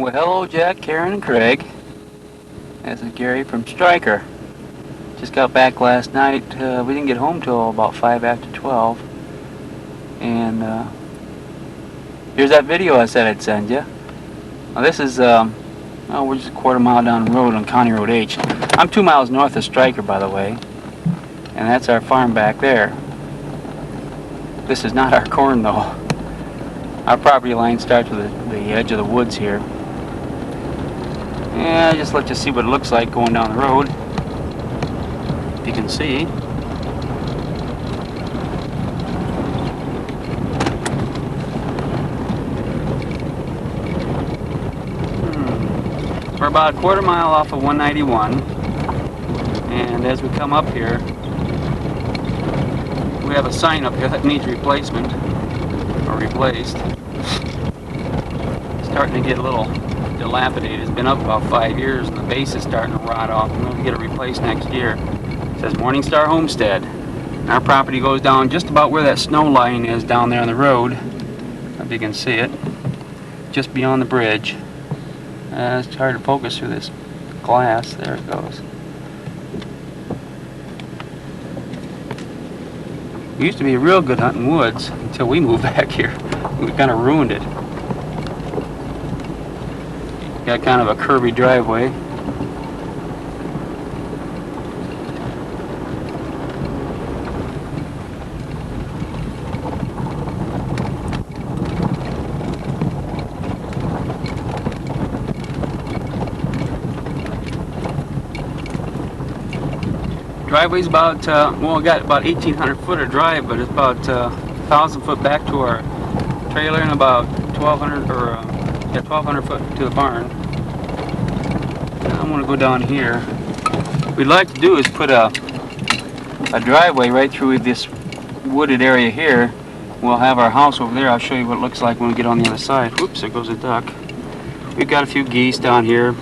Well, hello, Jack, Karen, and Craig. This is Gary from Stryker. Just got back last night. We didn't get home till about 5 after 12. And here's that video I said I'd send you. Now, this is, we're just a quarter mile down the road on County Road H. I'm 2 miles north of Stryker, by the way. And that's our farm back there. This is not our corn, though. Our property line starts with the edge of the woods here. Yeah, just let you see what it looks like going down the road. If you can see. We're about a quarter mile off of 191. And as we come up here, we have a sign up here that needs replacement, or replaced. It's starting to get a little dilapidated. It's been up about 5 years and the base is starting to rot off. I'm going to get it replaced next year. It says Morningstar Homestead. And our property goes down just about where that snow line is down there on the road. If you can see it. Just beyond the bridge. It's hard to focus through this glass. There it goes. It used to be a real good hunting woods until we moved back here. We kind of ruined it. Got kind of a curvy driveway. Driveway's about, well, we got about 1,800 foot of drive, but it's about 1,000 foot back to our trailer and about 1,200 foot to the barn. I'm going to go down here. What we'd like to do is put a driveway right through this wooded area here. We'll have our house over there. I'll show you what it looks like when we get on the other side. Whoops, there goes a duck. We've got a few geese down here.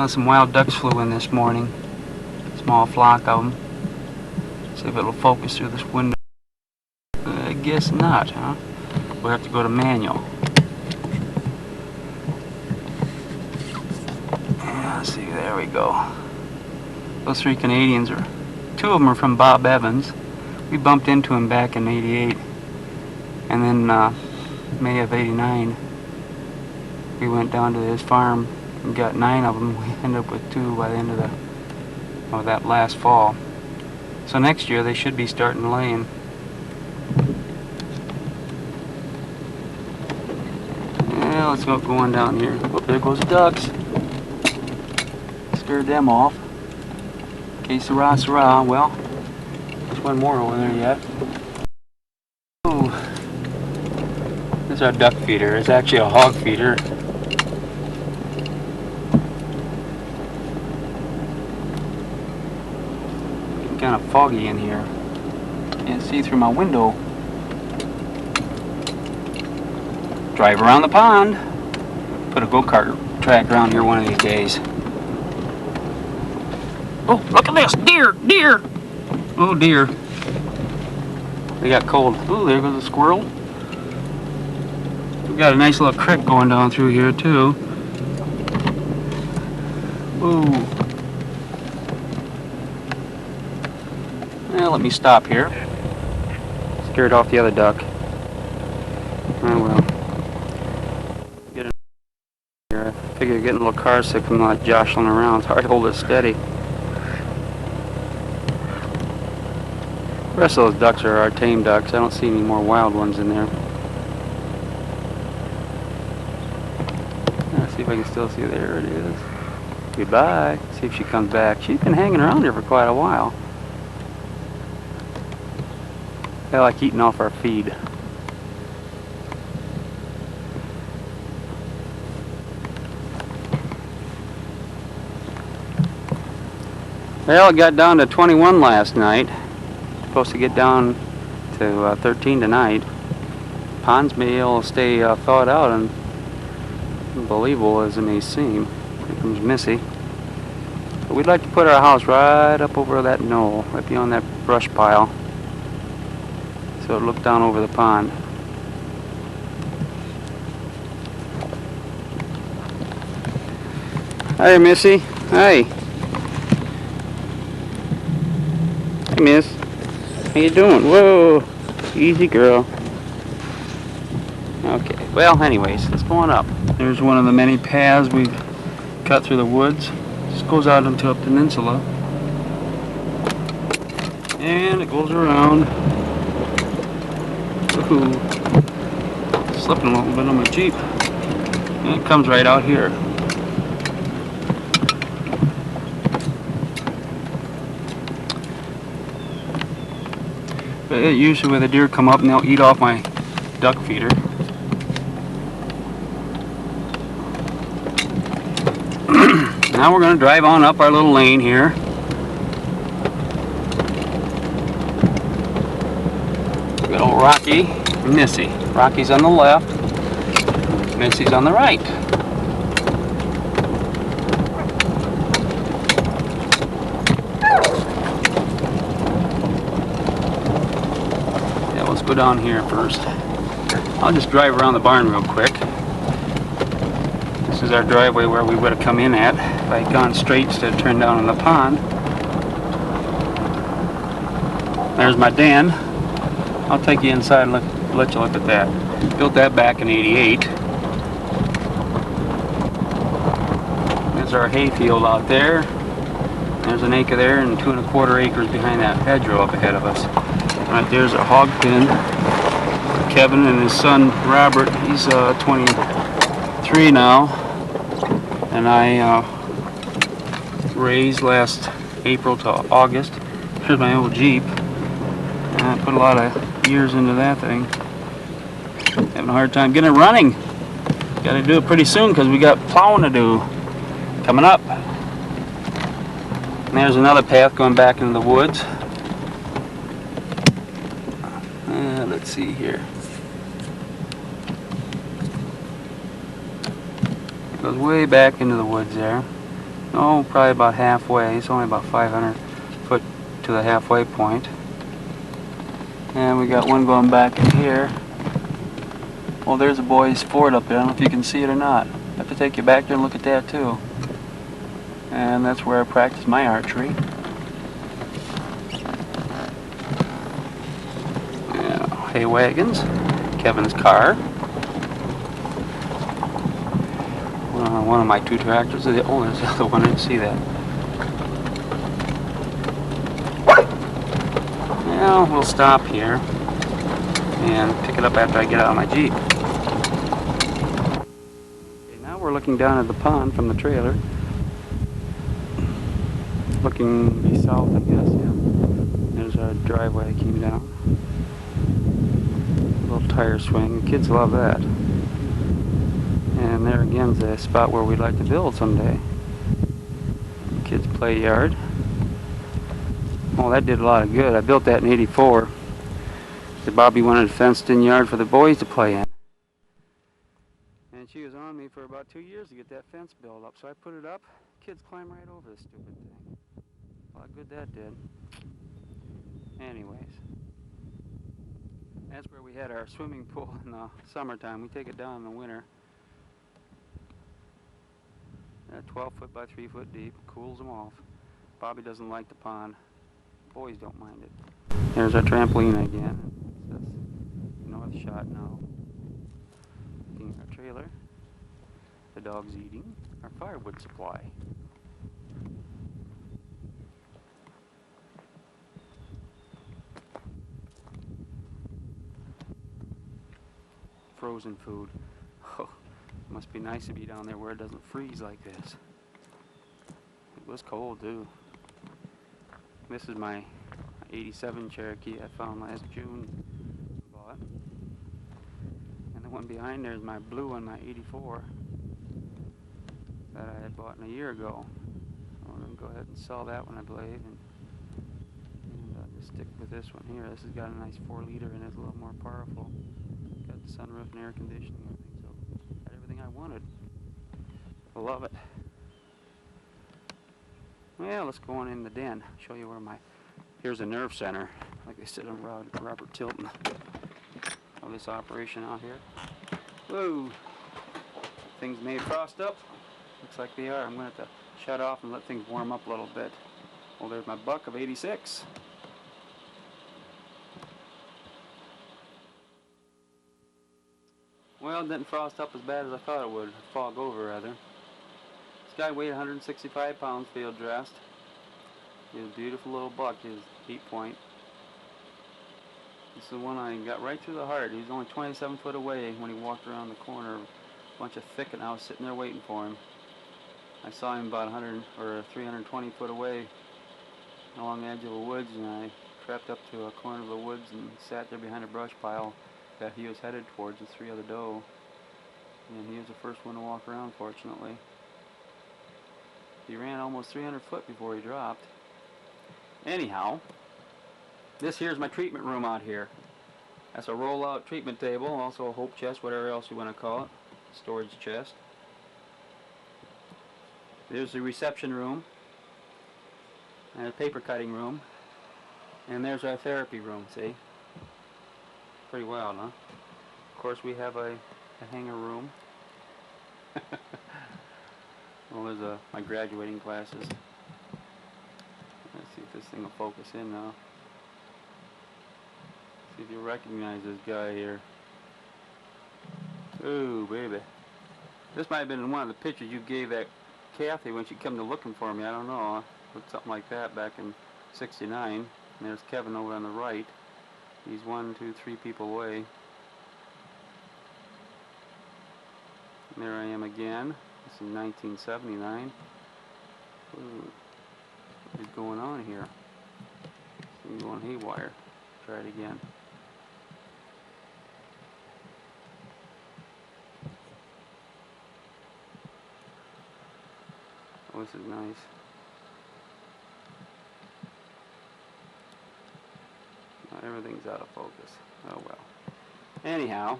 Some wild ducks flew in this morning. Small flock of them. See if it'll focus through this window. I guess not, huh? We'll have to go to manual. Yeah, see, there we go. Those 3 Canadians are, 2 of them are from Bob Evans. We bumped into him back in '88. And then May of '89, we went down to his farm. We got 9 of them. We ended up with 2 by the end of that last fall. So next year they should be starting laying. Yeah, let's go going down here. Oh, there goes the ducks. Scared them off. Okay, Sarah. Well, there's one more over there yet. Ooh. This is our duck feeder. It's actually a hog feeder. Kind of foggy in here. Can't see through my window. Drive around the pond. Put a go-kart track around here one of these days. Oh, look at this! Deer! Oh dear. They got cold. Oh, there goes a squirrel. We've got a nice little creek going down through here too. Ooh. Well, let me stop here. Scared off the other duck. Oh well. Get in here. I figure getting a little car sick from not jostling around. It's hard to hold it steady. The rest of those ducks are our tame ducks. I don't see any more wild ones in there. Let's see if I can still see. There it is. Goodbye. See if she comes back. She's been hanging around here for quite a while. They like eating off our feed. Well, it got down to 21 last night. Supposed to get down to 13 tonight. Ponds may all stay thawed out and unbelievable as it may seem. Here comes Missy. But we'd like to put our house right up over that knoll, right beyond that brush pile. So it looked down over the pond. Hi, Missy. Hi. Hey, Miss. How you doing? Whoa. Easy, girl. Okay. Well, anyways, let's go on up. There's one of the many paths we've cut through the woods. Just goes out into a peninsula. And it goes around. Woohoo. Slipping a little bit on my Jeep. And it comes right out here. But usually where the deer come up and they'll eat off my duck feeder. Now we're going to drive on up our little lane here. Good old Rocky and Missy. Rocky's on the left, Missy's on the right. Yeah, let's go down here first. I'll just drive around the barn real quick. This is our driveway where we would have come in at if I had gone straight instead of turned down in the pond. There's my den. I'll take you inside and let you look at that. Built that back in '88. There's our hay field out there. There's an acre there and 2 1/4 acres behind that hedgerow up ahead of us. Right there's a hog pen. Kevin and his son Robert, he's 23 now. And I raised last April to August. Here's my old Jeep. And I put a lot of years into that thing. Having a hard time getting it running. Got to do it pretty soon because we got plowing to do coming up. And there's another path going back into the woods. Let's see here. It goes way back into the woods there. Oh, probably about halfway. It's only about 500 foot to the halfway point. And we got one going back in here. Well, there's a boy's fort up there. I don't know if you can see it or not. I have to take you back there and look at that too. And that's where I practice my archery. Yeah, hay wagons. Kevin's car. One of my 2 tractors. Oh, there's the other one. I didn't see that. Well, we'll stop here and pick it up after I get out of my Jeep. Okay, now we're looking down at the pond from the trailer. Looking south, I guess, yeah. There's our driveway that came down. A little tire swing. The kids love that. And there again's a spot where we'd like to build someday. Kids' play yard. Oh, that did a lot of good. I built that in '84. Bobby wanted a fenced-in yard for the boys to play in. And she was on me for about 2 years to get that fence built up. So I put it up. Kids climb right over this stupid thing. A lot of good that did. Anyways. That's where we had our swimming pool in the summertime. We take it down in the winter. 12 foot by 3 foot deep. Cools them off. Bobby doesn't like the pond. Boys don't mind it. There's our trampoline again. It says north shot now. Looking at our trailer. The dog's eating. Our firewood supply. Frozen food. Oh, it must be nice to be down there where it doesn't freeze like this. It was cold too. This is my '87 Cherokee I found last June. Bought. And the one behind there is my blue one, my '84 that I had bought a year ago. I'm going to go ahead and sell that one, I believe, and just stick with this one here. This has got a nice 4-liter and it's a little more powerful. Got the sunroof and air conditioning and everything, so got everything I wanted. I love it. Well, let's go on in the den. Show you where here's a nerve center, like they said on Robert Tilton, of this operation out here. Whoa! Things may frost up. Looks like they are. I'm going to have to shut off and let things warm up a little bit. Well, there's my buck of 86. Well, it didn't frost up as bad as I thought it would. Fog over, rather. This guy weighed 165 pounds, field dressed. He was a beautiful little buck, his heat point. This is the one I got right through the heart. He was only 27 foot away when he walked around the corner. A bunch of thicket, and I was sitting there waiting for him. I saw him about 100 or 320 foot away along the edge of the woods, and I crept up to a corner of the woods and sat there behind a brush pile that he was headed towards with 3 other doe. And he was the first one to walk around, fortunately. He ran almost 300 foot before he dropped. Anyhow, this here's my treatment room out here. That's a roll-out treatment table, also a hope chest, whatever else you want to call it. Storage chest. There's the reception room, and a paper cutting room, and there's our therapy room, see? Pretty wild, huh? Of course we have a hanger room. Well, there's my graduating classes. Let's see if this thing will focus in now. See if you recognize this guy here. Ooh, baby. This might have been one of the pictures you gave that Kathy when she come to looking for me. I don't know. Put something like that back in '69. And there's Kevin over on the right. He's 1, 2, 3 people away. And there I am again. This is 1979. Ooh, what is going on here? I'm going haywire. Try it again. Oh, this is nice. Now everything's out of focus. Oh well. Anyhow.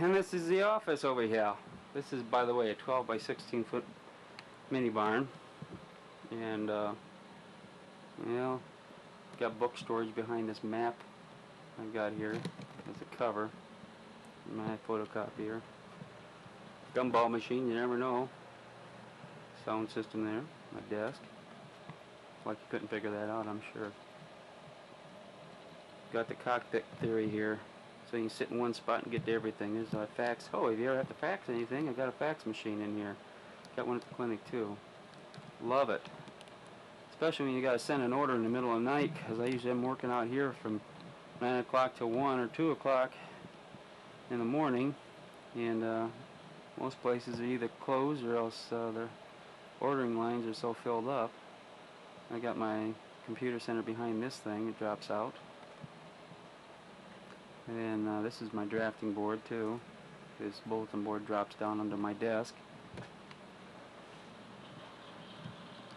And this is the office over here. This is, by the way, a 12 by 16 foot mini barn. And, well, got book storage behind this map I've got here as a cover. My photocopier. Gumball machine, you never know. Sound system there. My desk. Like you couldn't figure that out, I'm sure. Got the cockpit theory here. So you can sit in one spot and get to everything. There's a fax. Oh, if you ever have to fax anything, I've got a fax machine in here. Got one at the clinic too. Love it. Especially when you got to send an order in the middle of the night, because I usually am working out here from 9 o'clock till 1 or 2 o'clock in the morning, and most places are either closed or else their ordering lines are so filled up. I got my computer center behind this thing. It drops out. And this is my drafting board too. This bulletin board drops down under my desk.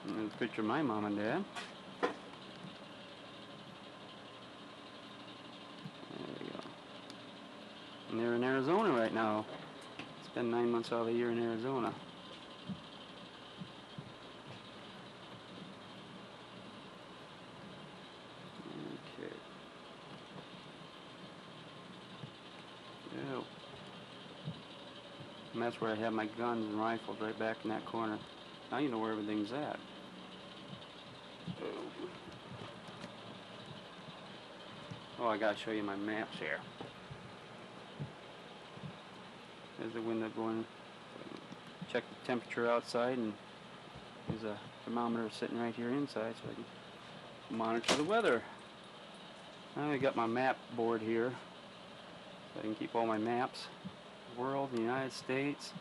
And there's a picture of my mom and dad. There we go. And they're in Arizona right now. Spend 9 months out of the year in Arizona. Okay. Yeah. And that's where I have my guns and rifles, right back in that corner. Now you know where everything's at. Oh, I gotta show you my maps here. There's the window going. Check the temperature outside, and there's a thermometer sitting right here inside, so I can monitor the weather. Now I got my map board here, so I can keep all my maps. The world, the United States,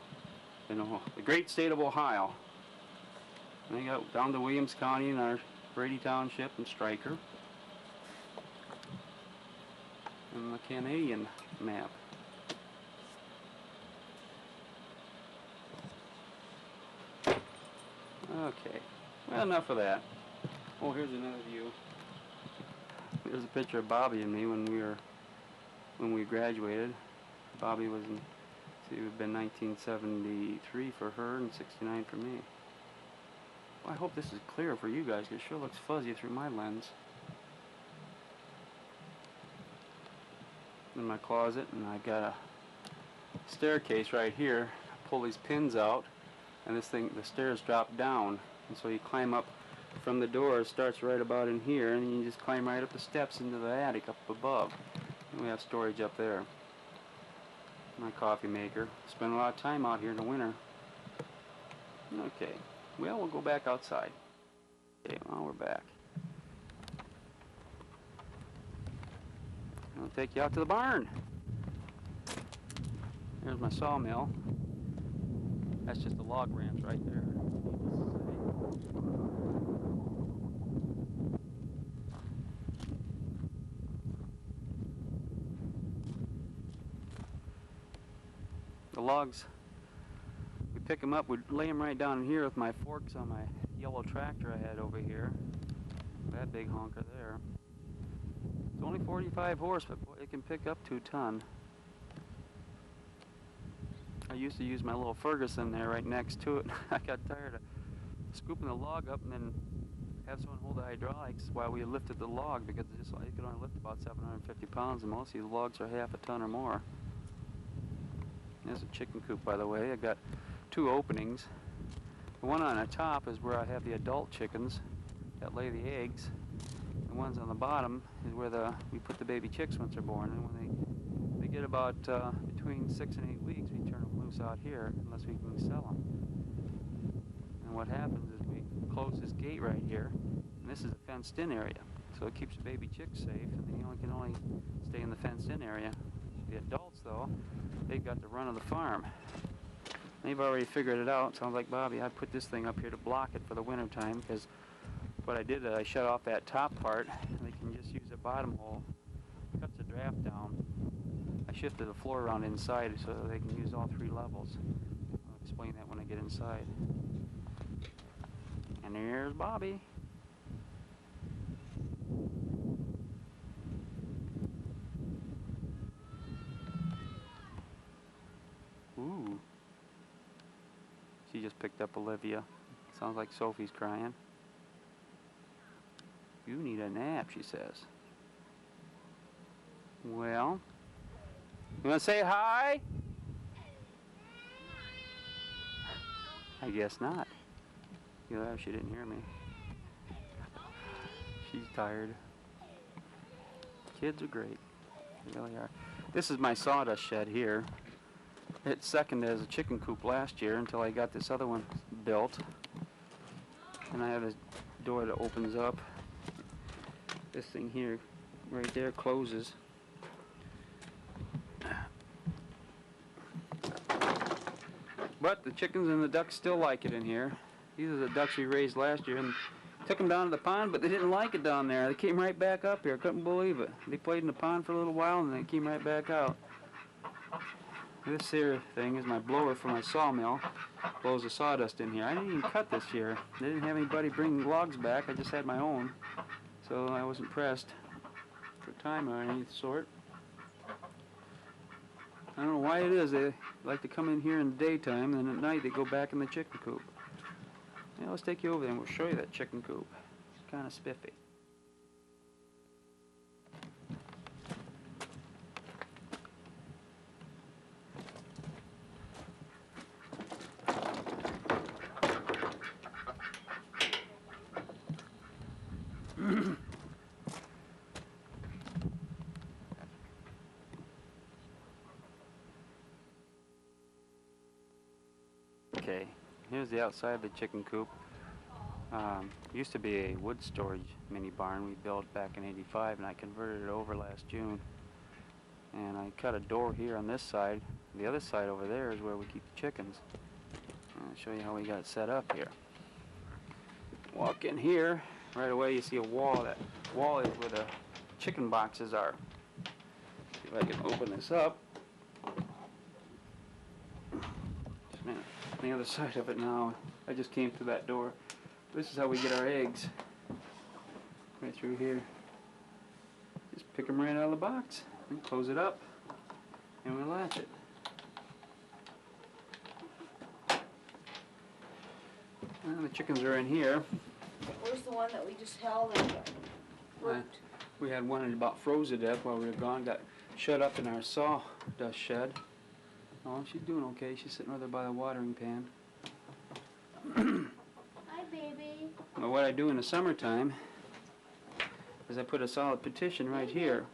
and the great state of Ohio. And I got down to Williams County in our Brady Township and Stryker. And the Canadian map. Okay, well, enough of that. Oh, here's another view. There's a picture of Bobby and me when we graduated. Bobby was in, see, it would have been 1973 for her and 69 for me. Well, I hope this is clear for you guys, because it sure looks fuzzy through my lens. in my closet, and I got a staircase right here. I pull these pins out, and this thing, the stairs drop down, and so you climb up from the door. It starts right about in here, and you just climb right up the steps into the attic up above. And we have storage up there. My coffee maker. Spend a lot of time out here in the winter. Okay, well, we'll go back outside. Okay, well, we're back. I'll take you out to the barn. There's my sawmill. That's just the log ramps right there. The logs, we pick them up, we lay them right down here with my forks on my yellow tractor I had over here. That big honker there. It's only 45 horse, but boy, it can pick up 2 ton. I used to use my little Ferguson there right next to it. I got tired of scooping the log up and then have someone hold the hydraulics while we lifted the log, because it could only lift about 750 pounds, and most of these logs are half a ton or more. There's a chicken coop, by the way. I got 2 openings. The one on the top is where I have the adult chickens that lay the eggs. The ones on the bottom is where we put the baby chicks once they're born, and when they get about between 6 and 8 weeks, we turn them loose out here unless we can sell them. And what happens is we close this gate right here, and this is a fenced-in area, so it keeps the baby chicks safe, and they can only stay in the fenced-in area. The adults, though, they've got the run of the farm. They've already figured it out. Sounds like Bobby. I put this thing up here to block it for the winter time, because what I did is I shut off that top part, and they can just use the bottom hole. Cuts the draft down. I shifted the floor around inside so that they can use all 3 levels. I'll explain that when I get inside. And there's Bobby. Ooh. She just picked up Olivia. Sounds like Sophie's crying. You need a nap, she says. Well, you want to say hi? I guess not. You know, she didn't hear me. She's tired. Kids are great. They really are. This is my sawdust shed here. It seconded as a chicken coop last year until I got this other one built. And I have a door that opens up. This thing here, right there, closes. But the chickens and the ducks still like it in here. These are the ducks we raised last year, and took them down to the pond, but they didn't like it down there. They came right back up here. Couldn't believe it. They played in the pond for a little while, and they came right back out. This here thing is my blower for my sawmill. Blows the sawdust in here. I didn't even cut this year. They didn't have anybody bring logs back. I just had my own, so I wasn't pressed for time or any sort. I don't know why it is. They like to come in here in the daytime, and then at night they go back in the chicken coop. Yeah, let's take you over there and we'll show you that chicken coop. It's kind of spiffy. Okay, here's the outside of the chicken coop. Used to be a wood storage mini barn we built back in '85, and I converted it over last June. And I cut a door here on this side. The other side over there is where we keep the chickens. I'll show you how we got it set up here. Walk in here, right away you see a wall. That wall is where the chicken boxes are. See if I can open this up. Just a minute. On the other side of it now, I just came through that door. This is how we get our eggs. Right through here. Just pick them right out of the box and close it up, and we latch it. And the chickens are in here. Where's the one that we just held and worked? We had one that about froze to death while we were gone. Got shut up in our sawdust shed. Oh, she's doing okay. She's sitting right there by the watering pan. Hi, baby. Well, what I do in the summertime is I put a solid partition right here,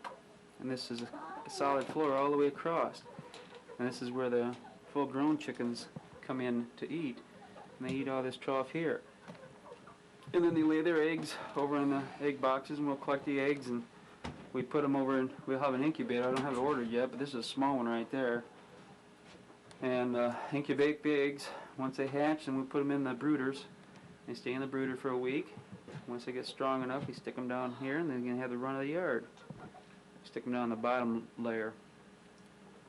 and this is a solid floor all the way across. And this is where the full-grown chickens come in to eat, and they eat all this trough here. And then they lay their eggs over in the egg boxes, and we'll collect the eggs, and we put them over, and we'll have an incubator. I don't have it ordered yet, but this is a small one right there. And incubate the eggs. Once they hatch, and we put them in the brooders. They stay in the brooder for a week. Once they get strong enough, we stick them down here, and they're going to have the run of the yard. Stick them down the bottom layer.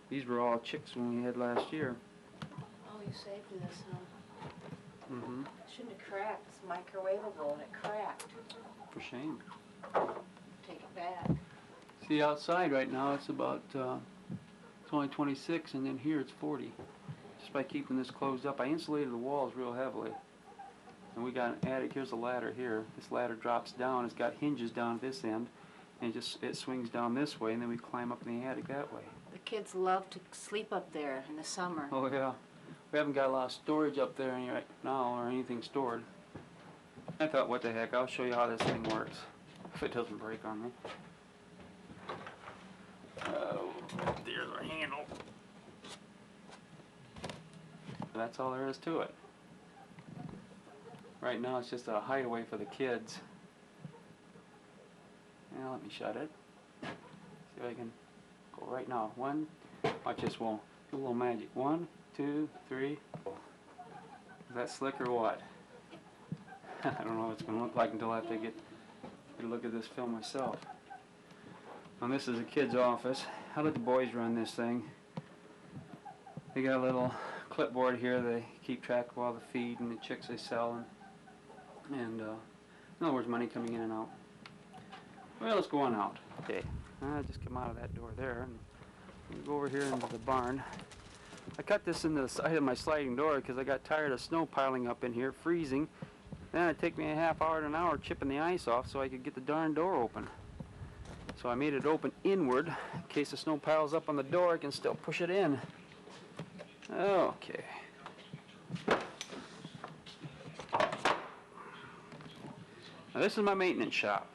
These were all chicks when we had last year. Oh, you saved this, huh? Mm-hmm. It shouldn't have cracked. It's microwavable, and it cracked. For shame. Take it back. See, outside right now it's about, it's only 26, and then here it's 40. Just by keeping this closed up. I insulated the walls real heavily. And we got an attic. Here's a ladder here. This ladder drops down. It's got hinges down this end, and it swings down this way, and then we climb up in the attic that way. The kids love to sleep up there in the summer. Oh yeah. We haven't got a lot of storage up there right now, or anything stored. I thought, what the heck, I'll show you how this thing works, if it doesn't break on me. Oh, there's our handle. That's all there is to it. Right now it's just a hideaway for the kids. Now let me shut it. See if I can go right now. Watch this, we'll do a little magic. 1, 2, 3. Is that slick or what? I don't know what it's going to look like until I have to get a look at this film myself. And this is a kid's office. I let the boys run this thing. They got a little clipboard here. They keep track of all the feed and the chicks they sell, and in other words, money coming in and out. Well, let's go on out. Okay, I just come out of that door there, and we'll go over here into the barn. I cut this into the side of my sliding door because I got tired of snow piling up in here, freezing. Then it'd take me a half hour to an hour chipping the ice off so I could get the darn door open. So I made it open inward. In case the snow piles up on the door, I can still push it in. Okay. Now this is my maintenance shop.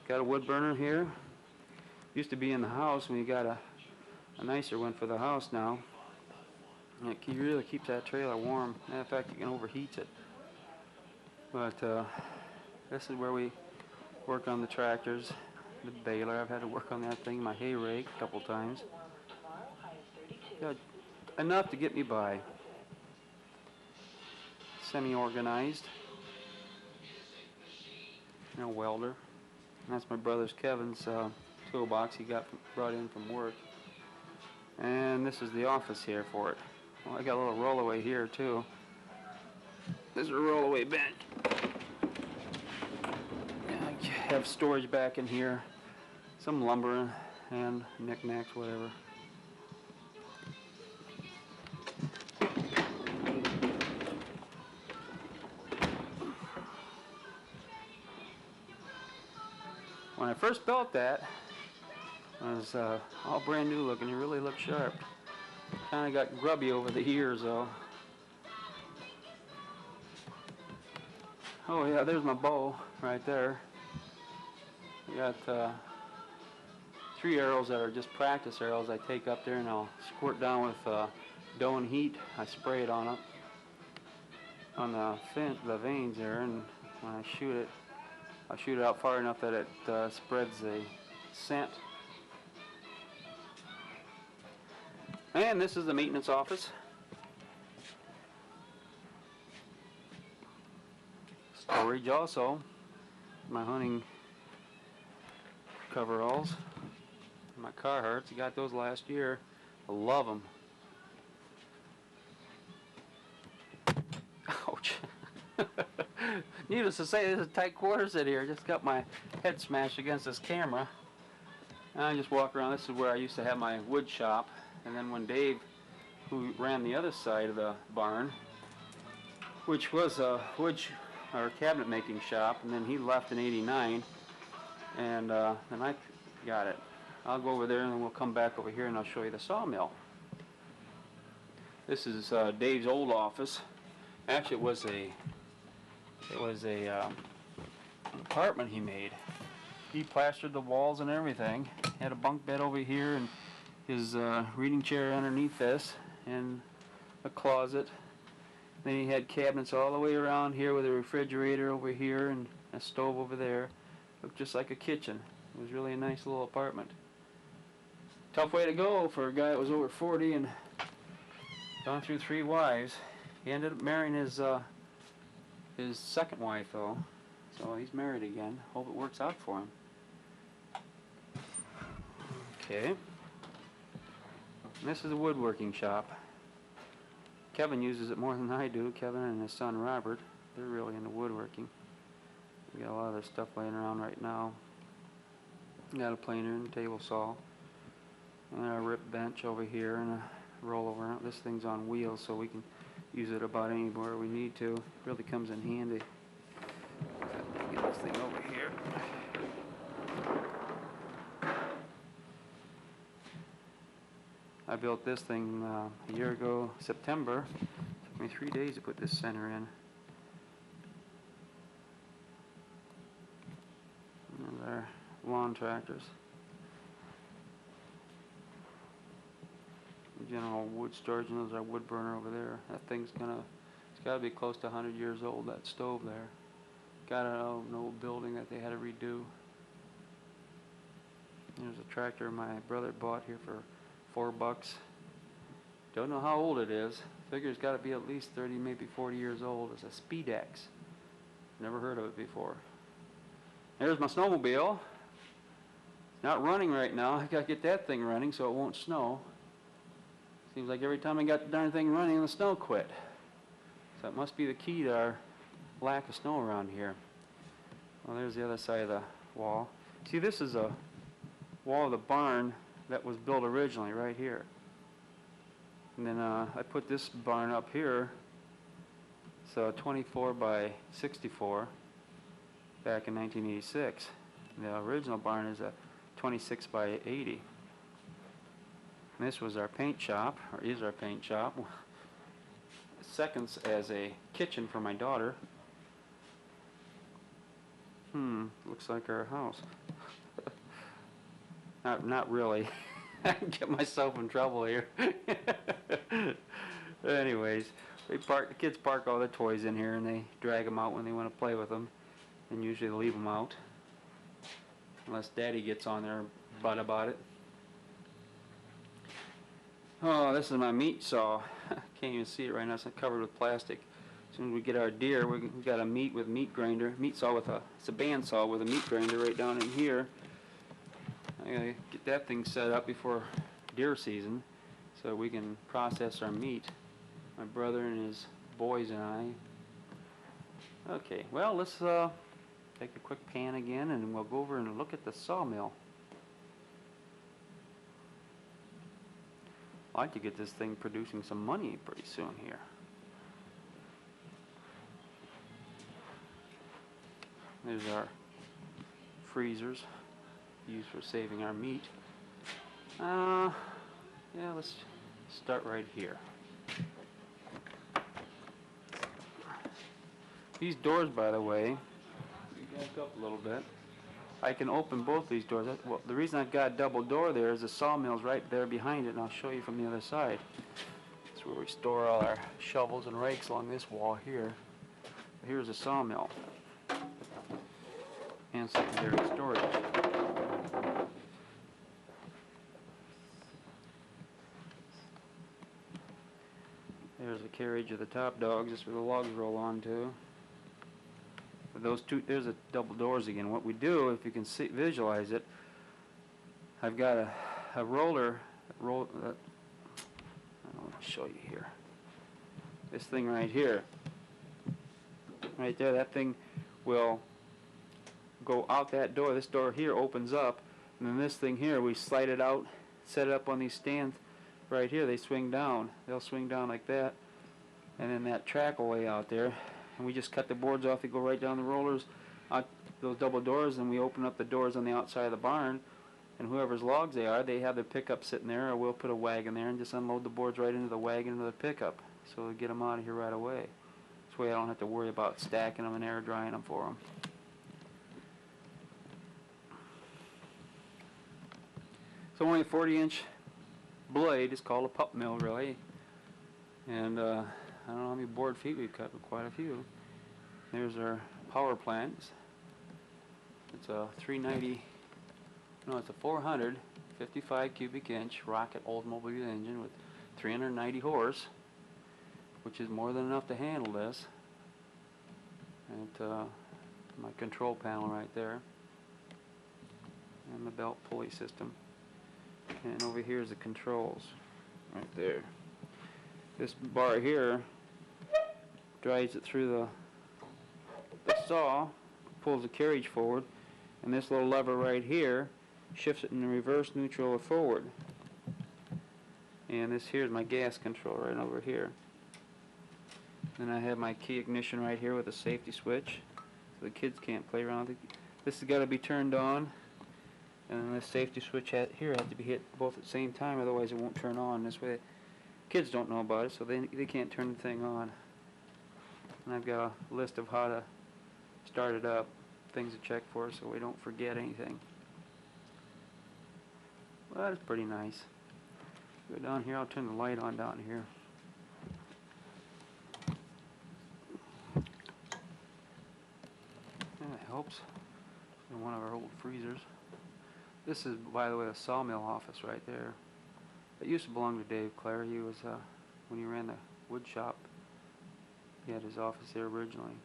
Got a wood burner here. Used to be in the house, and we got a nicer one for the house now. And it really keeps that trailer warm. In fact, you can overheat it. But this is where we work on the tractors, the baler. I've had to work on that thing, my hay rake, a couple times. Got enough to get me by. Semi-organized. A welder. And that's my brother's Kevin's toolbox he brought in from work. And this is the office here for it. Well, I got a little rollaway here too. This is a rollaway bench. I have storage back in here. Some lumber and knickknacks, whatever. When I first built that, it was all brand new looking. It really looked sharp. Kind of got grubby over the years though. Oh yeah, there's my bow right there. I got 3 arrows that are just practice arrows I take up there and I'll squirt down with dough and heat. I spray it on the veins there, and when I shoot it, I'll shoot it out far enough that it spreads a scent. And this is the maintenance office. Storage also. My hunting coveralls. My Carhartts. I got those last year. I love them. Ouch. Needless to say, this is tight quarters in here. Just got my head smashed against this camera. And I just walk around. This is where I used to have my wood shop. And then when Dave, who ran the other side of the barn, which was a wood or cabinet making shop, and then he left in '89, and then I got it. I'll go over there and then we'll come back over here and I'll show you the sawmill. This is Dave's old office. Actually, it was a apartment he made. He plastered the walls and everything. He had a bunk bed over here and his reading chair underneath this and a closet. Then he had cabinets all the way around here with a refrigerator over here and a stove over there. Looked just like a kitchen. It was really a nice little apartment. Tough way to go for a guy that was over 40 and gone through 3 wives. He ended up marrying his second wife though, so he's married again. Hope it works out for him. Okay. And this is a woodworking shop. Kevin uses it more than I do. Kevin and his son Robert, they're really into woodworking. We got a lot of their stuff laying around right now. Got a planer and a table saw. And a rip bench over here and a rollover. This thing's on wheels so we can use it about anywhere we need to. It really comes in handy. Get this thing over here. I built this thing a year ago, September. It took me 3 days to put this center in. And our lawn tractors. General wood storage, and there's our wood burner over there. That thing's it's got to be close to 100 years old, that stove there. Got an old building that they had to redo. There's a tractor my brother bought here for $4. Don't know how old it is. Figure it's got to be at least 30, maybe 40 years old. It's a Speedex. Never heard of it before. There's my snowmobile. It's not running right now. I got to get that thing running so it won't snow. Seems like every time I got the darn thing running, the snow quit. So it must be the key to our lack of snow around here. Well, there's the other side of the wall. See, this is a wall of the barn that was built originally right here. And then I put this barn up here. So 24 by 64 back in 1986. The original barn is a 26 by 80. And this was our paint shop, or is our paint shop. Seconds as a kitchen for my daughter. Looks like our house. Not really. I can get myself in trouble here. Anyways, the kids park all their toys in here and they drag them out when they want to play with them. And usually they leave them out. Unless Daddy gets on their butt about it. Oh, this is my meat saw. Can't even see it right now. It's covered with plastic. As soon as we get our deer, we got a meat grinder. Meat saw it's a bandsaw with a meat grinder right down in here. I gotta get that thing set up before deer season so we can process our meat. My brother and his boys and I. Okay, well, let's take a quick pan again and we'll go over and look at the sawmill. I'd like to get this thing producing some money pretty soon here. There's our freezers used for saving our meat. Yeah, let's start right here. These doors, by the way, back up a little bit. I can open both these doors. Well, the reason I've got a double door there is the sawmill's right there behind it, and I'll show you from the other side. That's where we store all our shovels and rakes along this wall here. Here's a sawmill and secondary storage. There's a carriage of the top dogs. This is where the logs roll onto. Those two, there's the double doors again. What we do, if you can see, visualize it, I've got a roller. I don't want to show you here. This thing right here, right there. That thing will go out that door. This door here opens up, and then this thing here, we slide it out, set it up on these stands right here. They swing down. They'll swing down like that, and then that track will lay out there. And we just cut the boards off. They go right down the rollers. those double doors, and we open up the doors on the outside of the barn, and whoever's logs they are, they have their pickup sitting there, or we'll put a wagon there and just unload the boards right into the wagon into the pickup, so we get them out of here right away. This way I don't have to worry about stacking them and air drying them for them. So only a 40-inch blade. It's called a pup mill, really. And I don't know how many board feet we've cut, but quite a few. There's our power plant. It's a 390, no, it's a 455 cubic inch rocket Oldsmobile engine with 390 horse, which is more than enough to handle this. And my control panel right there, and the belt pulley system. And over here is the controls, right there. This bar here drives it through the saw, pulls the carriage forward, and this little lever right here shifts it in the reverse, neutral, or forward. And this here is my gas control right over here. Then I have my key ignition right here with a safety switch, so the kids can't play around with it. This has got to be turned on, and this safety switch here has to be hit both at the same time, otherwise it won't turn on. This way, kids don't know about it, so they can't turn the thing on. And I've got a list of how to start it up, things to check for, so we don't forget anything. Well, that's pretty nice. Go down here. I'll turn the light on down here. That helps. In one of our old freezers. This is, by the way, the sawmill office right there. It used to belong to Dave Clare. He was, when he ran the wood shop, he had his office there originally.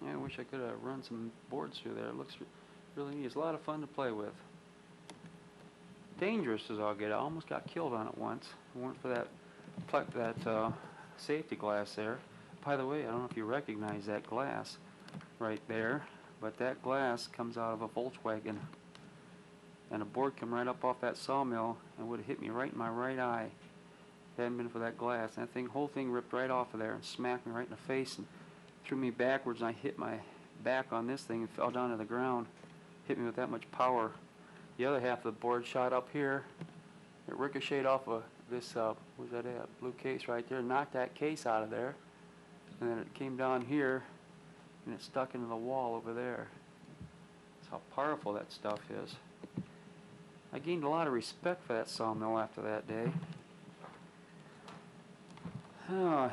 Yeah, I wish I could have run some boards through there. It looks really neat. It's a lot of fun to play with. Dangerous as all get. I almost got killed on it once. If it weren't for that safety glass there. By the way, I don't know if you recognize that glass right there, but that glass comes out of a Volkswagen, and a board came right up off that sawmill and would have hit me right in my right eye if it hadn't been for that glass. And that whole thing ripped right off of there and smacked me right in the face and threw me backwards, and I hit my back on this thing and fell down to the ground. Hit me with that much power. The other half of the board shot up here. It ricocheted off of this, was that a blue case right there, knocked that case out of there, and then it came down here and it stuck into the wall over there. That's how powerful that stuff is. I gained a lot of respect for that sawmill after that day.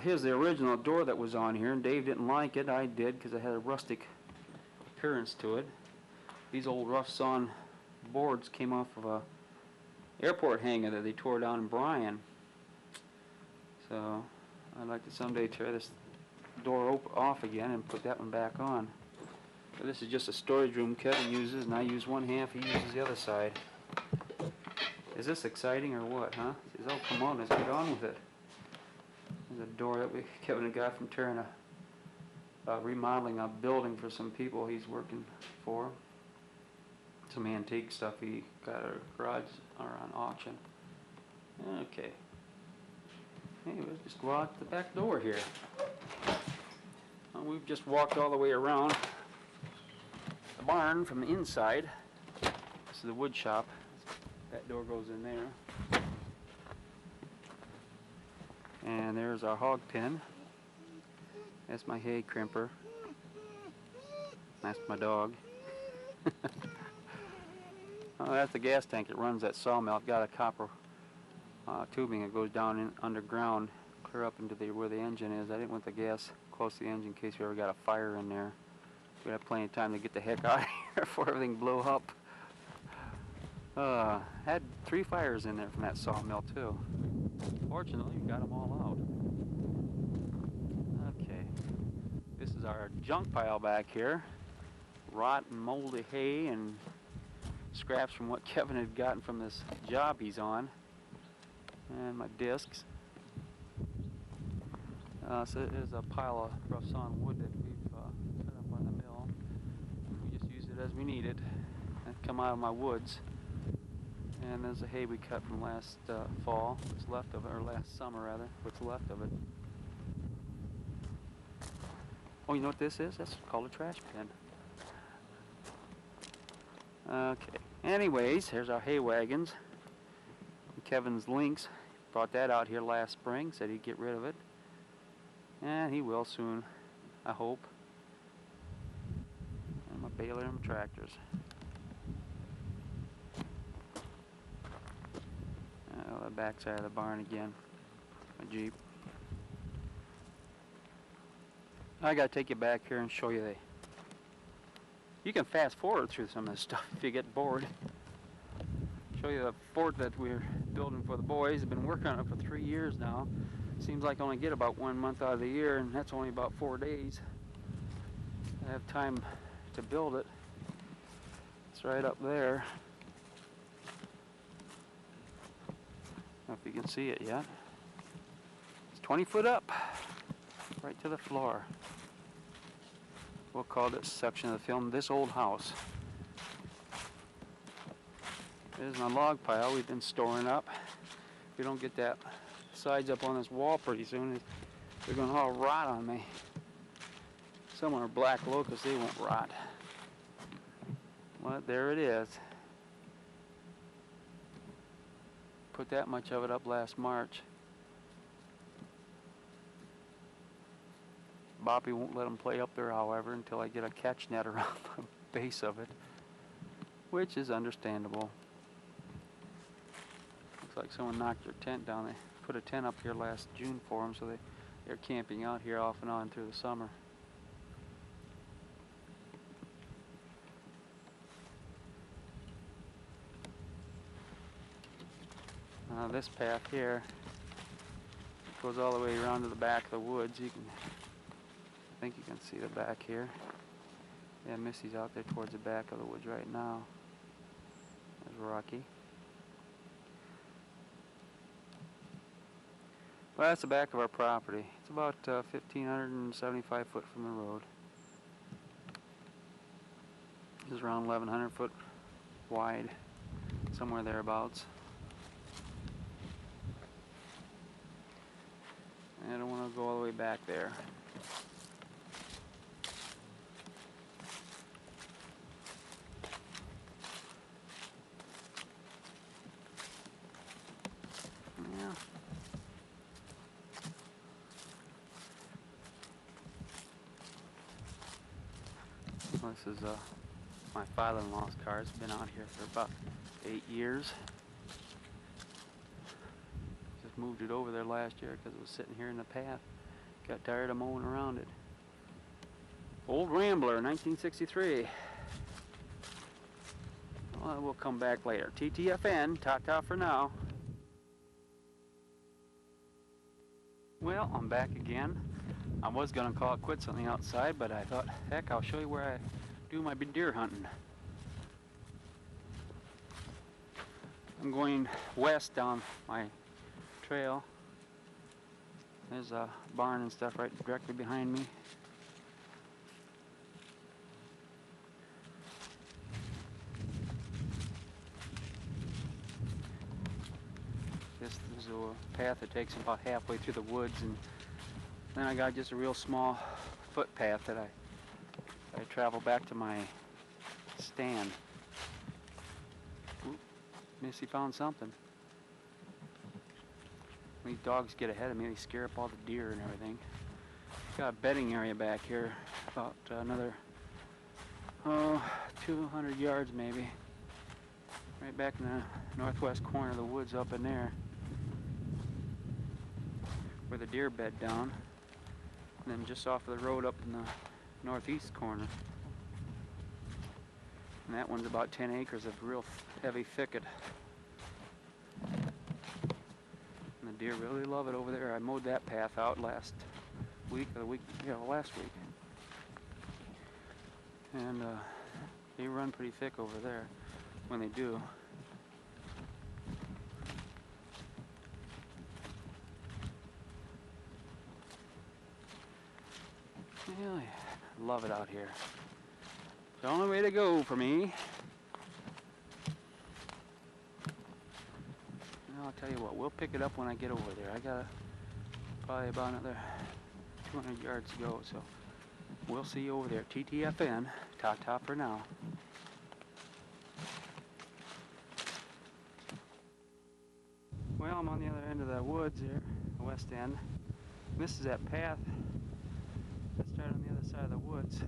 Here's the original door that was on here, and Dave didn't like it. I did, because it had a rustic appearance to it. These old rough sawn boards came off of a airport hangar that they tore down in Bryan. So I'd like to someday tear this door off again and put that one back on. But this is just a storage room Kevin uses, and I use one half, he uses the other side. Is this exciting or what, huh? He says, oh, come on, let's get on with it. There's a door that Kevin had got from tearing remodeling a building for some people he's working for. Some antique stuff he got at a garage or on auction. Okay. Hey, let's just go out the back door here. Well, we've just walked all the way around the barn from the inside. This is the wood shop. That door goes in there. And there's our hog pen. That's my hay crimper. That's my dog. Oh, that's the gas tank that runs that sawmill. I've got a copper tubing that goes down in underground, clear up into where the engine is. I didn't want the gas close to the engine in case we ever got a fire in there. We had plenty of time to get the heck out of here before everything blew up. Had 3 fires in there from that sawmill too. Fortunately, we got them all out. Okay, this is our junk pile back here. Rotten, moldy hay and scraps from what Kevin had gotten from this job he's on. And my discs. So it is a pile of rough sawn wood that we've set up on the mill. We just use it as we need it. It come out of my woods. And there's the hay we cut from last fall, what's left of it, or last summer rather, what's left of it. Oh, you know what this is? That's called a trash bin. Okay, anyways, here's our hay wagons. Kevin's Lynx, brought that out here last spring, said he'd get rid of it. And he will soon, I hope. And my baler and my tractors. The back side of the barn again, my Jeep. I gotta take you back here and show you you can fast forward through some of this stuff if you get bored. Show you the fort that we're building for the boys. I've been working on it for 3 years now. Seems like I only get about 1 month out of the year, and that's only about 4 days. I have time to build it. It's right up there. I don't know if you can see it yet. It's 20 foot up, right to the floor. We'll call this section of the film This Old House. There's my log pile we've been storing up. If we don't get that sides up on this wall pretty soon, they're going to all rot on me. Some are black locusts, they won't rot. Well, there it is. Put that much of it up last March. Boppy won't let them play up there, however, until I get a catch net around the base of it, which is understandable. Looks like someone knocked their tent down. They put a tent up here last June for them, so they're camping out here off and on through the summer. This path here goes all the way around to the back of the woods. I think you can see the back here. Yeah, Missy's out there towards the back of the woods right now. There's Rocky. Well, that's the back of our property. It's about 1,575 foot from the road. It's around 1,100 foot wide, somewhere thereabouts. And I don't want to go all the way back there. Yeah. Well, this is my father-in-law's car. It's been out here for about 8 years. Just moved it over there last year because it was sitting here in the path. Got tired of mowing around it. Old Rambler, 1963. Well, we'll come back later. TTFN, ta-ta for now. Well, I'm back again. I was going to call it quits on the outside, but I thought, heck, I'll show you where I do my deer hunting. I'm going west down my trail. There's a barn and stuff right directly behind me. This is a path that takes about halfway through the woods, and then I got just a real small footpath that I travel back to my stand. Oop, Missy found something. These dogs get ahead of me, they scare up all the deer and everything. Got a bedding area back here, about another 200 yards maybe. Right back in the northwest corner of the woods up in there, where the deer bed down. And then just off of the road up in the northeast corner. And that one's about 10 acres of real heavy thicket. And the deer really love it over there. I mowed that path out last week. And they run pretty thick over there when they do. Really love it out here. It's the only way to go for me. I'll tell you what, we'll pick it up when I get over there. I got probably about another 200 yards to go, so we'll see you over there. TTFN, ta-ta for now. Well, I'm on the other end of the woods here, the west end. This is that path that started on the other side of the woods,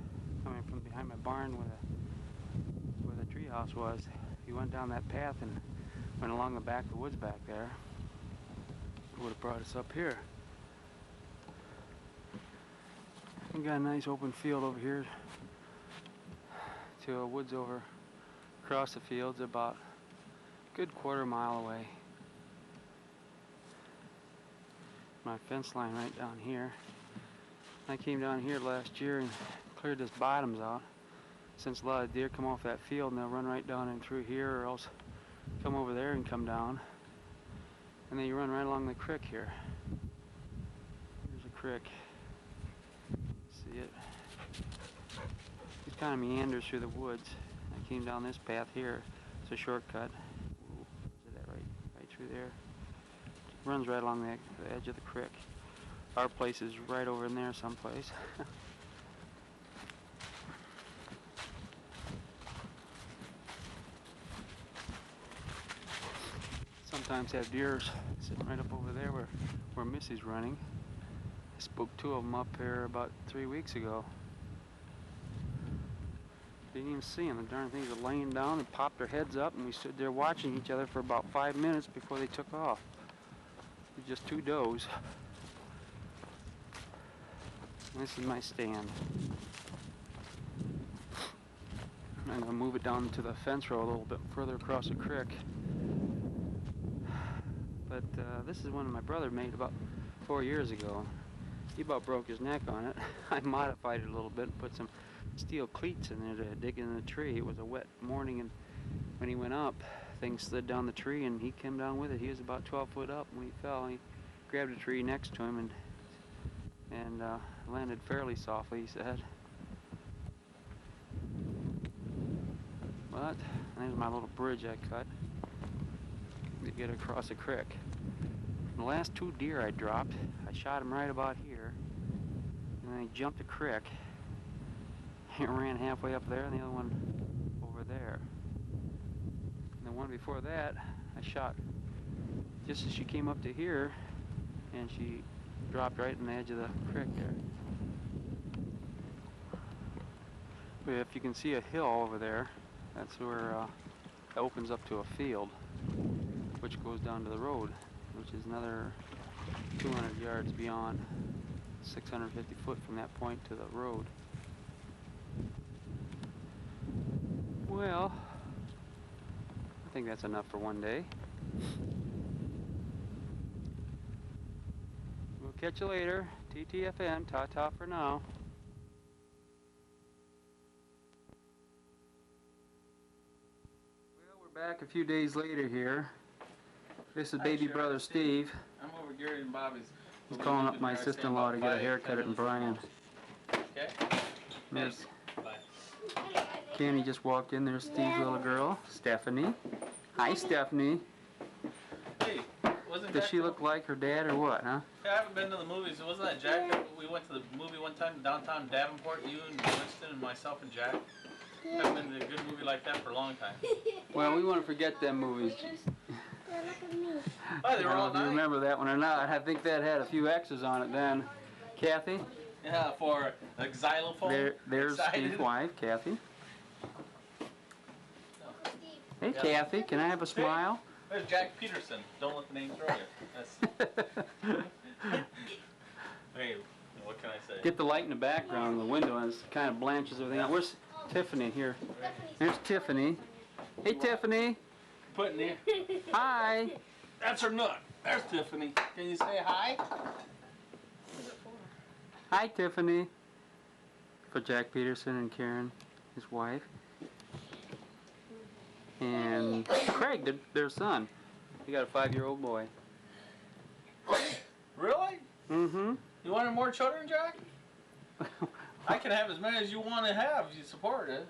coming from behind my barn where the treehouse was. If you went down that path and went along the back of the woods back there, it would have brought us up here. We got a nice open field over here to woods over across the fields about a good quarter-mile away. My fence line right down here. I came down here last year and cleared this bottoms out. Since a lot of deer come off that field and they'll run right down and through here, or else come over there and come down. And then you run right along the creek here. There's a creek. See it? It kind of meanders through the woods. I came down this path here. It's a shortcut. Ooh, is that right through there? Runs right along the edge of the creek. Our place is right over in there someplace. Sometimes have deer sitting right up over there where Missy's running. I spooked 2 of them up here about 3 weeks ago. Didn't even see them. The darn things were laying down and popped their heads up, and we stood there watching each other for about 5 minutes before they took off. Just 2 does. And this is my stand. I'm going to move it down to the fence row a little bit further across the creek. But this is one my brother made about 4 years ago. He about broke his neck on it. I modified it a little bit and put some steel cleats in there to dig in the tree. It was a wet morning, and when he went up, things slid down the tree, and he came down with it. He was about 12 foot up when he fell. He grabbed a tree next to him and landed fairly softly, he said. But there's my little bridge I cut to get across the creek. The last 2 deer I dropped, I shot them right about here, and then they jumped the creek. He ran halfway up there, and the other one over there. And the one before that, I shot just as she came up to here, and she dropped right in the edge of the creek there. But if you can see a hill over there, that's where it opens up to a field, which goes down to the road, which is another 200 yards beyond, 650 foot from that point to the road. Well, I think that's enough for one day. We'll catch you later. TTFN, ta-ta for now. Well, we're back a few days later here. This is baby brother Steve. I'm over Gary and Bobby's. He's calling up my sister-in-law to get a haircut at Brian. Okay. Miss Bye. Kenny just walked in. There's Steve's little girl, Stephanie. Hi, Stephanie. Hey, wasn't Does Jack she look like her dad or what, huh? I haven't been to the movies. Wasn't that Jack that we went to the movie one time downtown Davenport? You and Winston and myself and Jack. Haven't been to a good movie like that for a long time. Well, we want to forget them movies. Oh, they were I all don't know if you night. remember that one or not. I think that had a few X's on it then. Kathy, Yeah, for like xylophone. there's Excited. Steve's wife, Kathy. Hey, Yeah. Kathy, can I have a smile? There's Jack Peterson. Don't let the name throw you. That's, hey, what can I say? Get the light in the background of the window, and it kind of blanches everything out. Where's Tiffany here? There's Tiffany. Hey, Tiffany. Putting here. Hi. That's her nut. There's Tiffany. Can you say hi? Hi, Tiffany. For Jack Peterson and Karen, his wife. And Craig, their son. He got a 5-year-old boy. Really? Mm-hmm. You wanted more children, Jack? I can have as many as you want to have if you support it.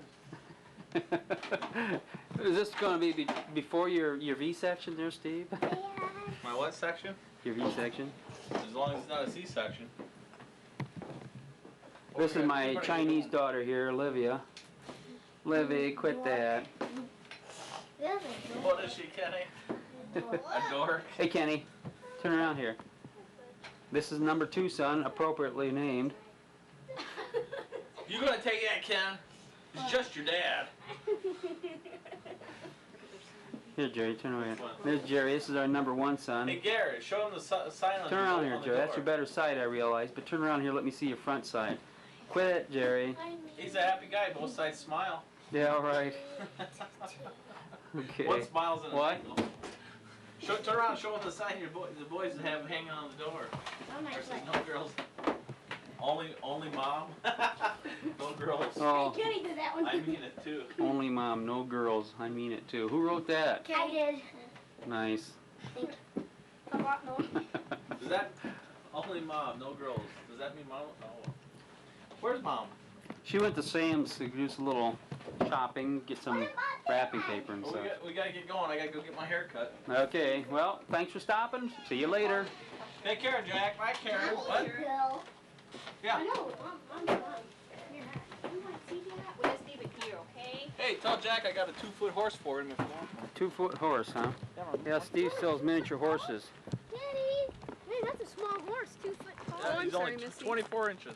Is this going to be before your V-section there, Steve? My what section? Your V section. As long as it's not a C section. This is my Chinese daughter here, Olivia. Livy, quit that. What is she, Kenny? A dork? Hey, Kenny, turn around here. This is number 2 son, appropriately named. You gonna take that, Ken? It's just your dad. Here, Jerry, turn away. There's Jerry. This is our number 1 son. Hey, Garrett, show him the sign on Turn around on here, the Jerry. That's door. your better side, I realize. But turn around here. Let me see your front side. Quit it, Jerry. He's a happy guy. Both sides smile. Yeah, all right. Okay. One smiles in a What? single. Turn around and show him the sign the boys have hanging on the door. There says no girls. Only mom. No girls. Oh, Kenny did that one. I mean it too. only mom, no girls. I mean it too. Who wrote that? I did. Nice. Does that only mom, no girls? Does that mean mom? Oh. Where's mom? She went to Sam's to do some little shopping, get some wrapping paper and Well, stuff. we gotta get going. I gotta go get my hair cut. Okay, well, thanks for stopping. See you later. Take care, Jack. Bye, Karen. What? I Yeah. know. I'm done. You're not. You want to see that? We just leave it here, okay? Hey, tell Jack I got a 2-foot horse for him if you want one. 2-foot horse, huh? Yeah, Steve sells miniature horses. Daddy. Hey, that's a small horse. 2 foot tall. Yeah, he's only 24 inches.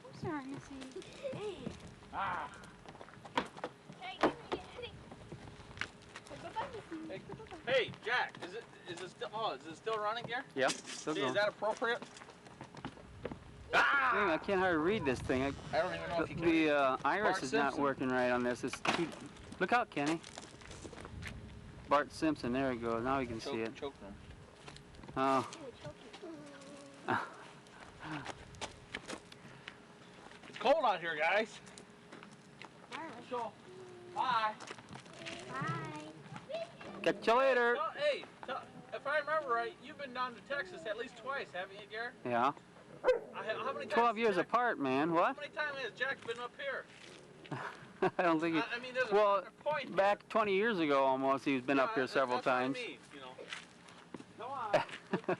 I'm sorry, Missy. Hey. Ah. Hey, Daddy. Bye-bye, Missy. Hey, hey, Jack, is it still running here? Yep. Still See, going. is that appropriate? Dang, Ah! I can't hardly read this thing. I don't even know if you can. The iris Bart is not Simpson. working right on this. It's too... Look out, Kenny. Bart Simpson. There we go. Now we can see it. Choke him. Oh. It's cold out here, guys. So, bye. Bye. Catch you later. Hey, if I remember right, you've been down to Texas at least twice, haven't you, Gary? Yeah. How many times 12 years Jack, apart, man. How What? many times has Jack been up here? I don't think he... I mean, there's Well, a point here. back 20 years ago almost, he's been up Yeah, here several that's what I times. mean, you know. Come on.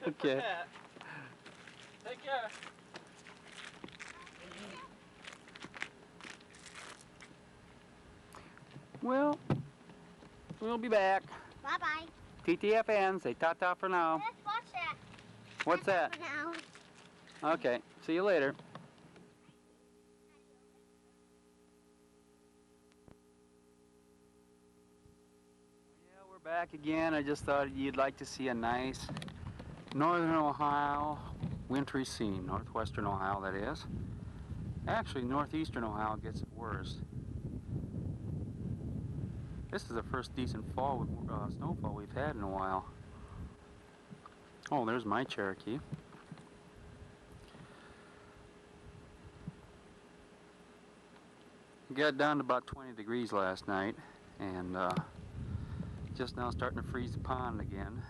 Okay. Take care. Well, we'll be back. Bye-bye. TTFN, say ta-ta for now. Let's watch that. What's that? For now. Okay, see you later. Yeah, we're back again. I just thought you'd like to see a nice northern Ohio wintry scene. Northwestern Ohio, that is. Actually, northeastern Ohio gets it worse. This is the first decent fall snowfall we've had in a while. Oh, there's my Cherokee. It got down to about 20 degrees last night, and just now starting to freeze the pond again.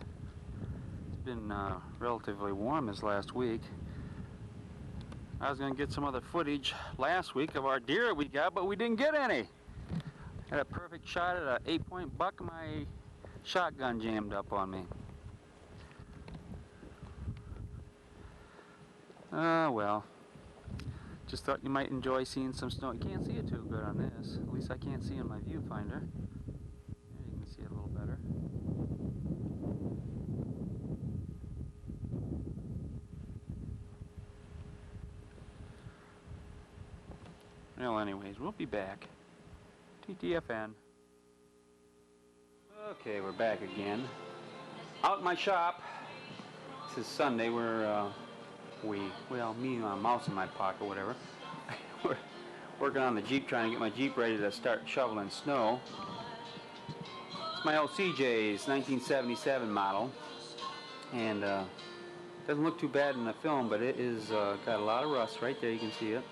It's been relatively warm this last week. I was going to get some other footage last week of our deer we got, but we didn't get any. Had a perfect shot at an 8-point buck, and my shotgun jammed up on me. Well. Just thought you might enjoy seeing some snow. You can't see it too good on this. At least I can't see in my viewfinder. There you can see it a little better. Well, anyways, we'll be back. TTFN. Okay, we're back again. Out in my shop. This is Sunday. Well, me and my mouse in my pocket, whatever. We're working on the Jeep, trying to get my Jeep ready to start shoveling snow. It's my old CJ's 1977 model, and doesn't look too bad in the film, but it is got a lot of rust right there. You can see it.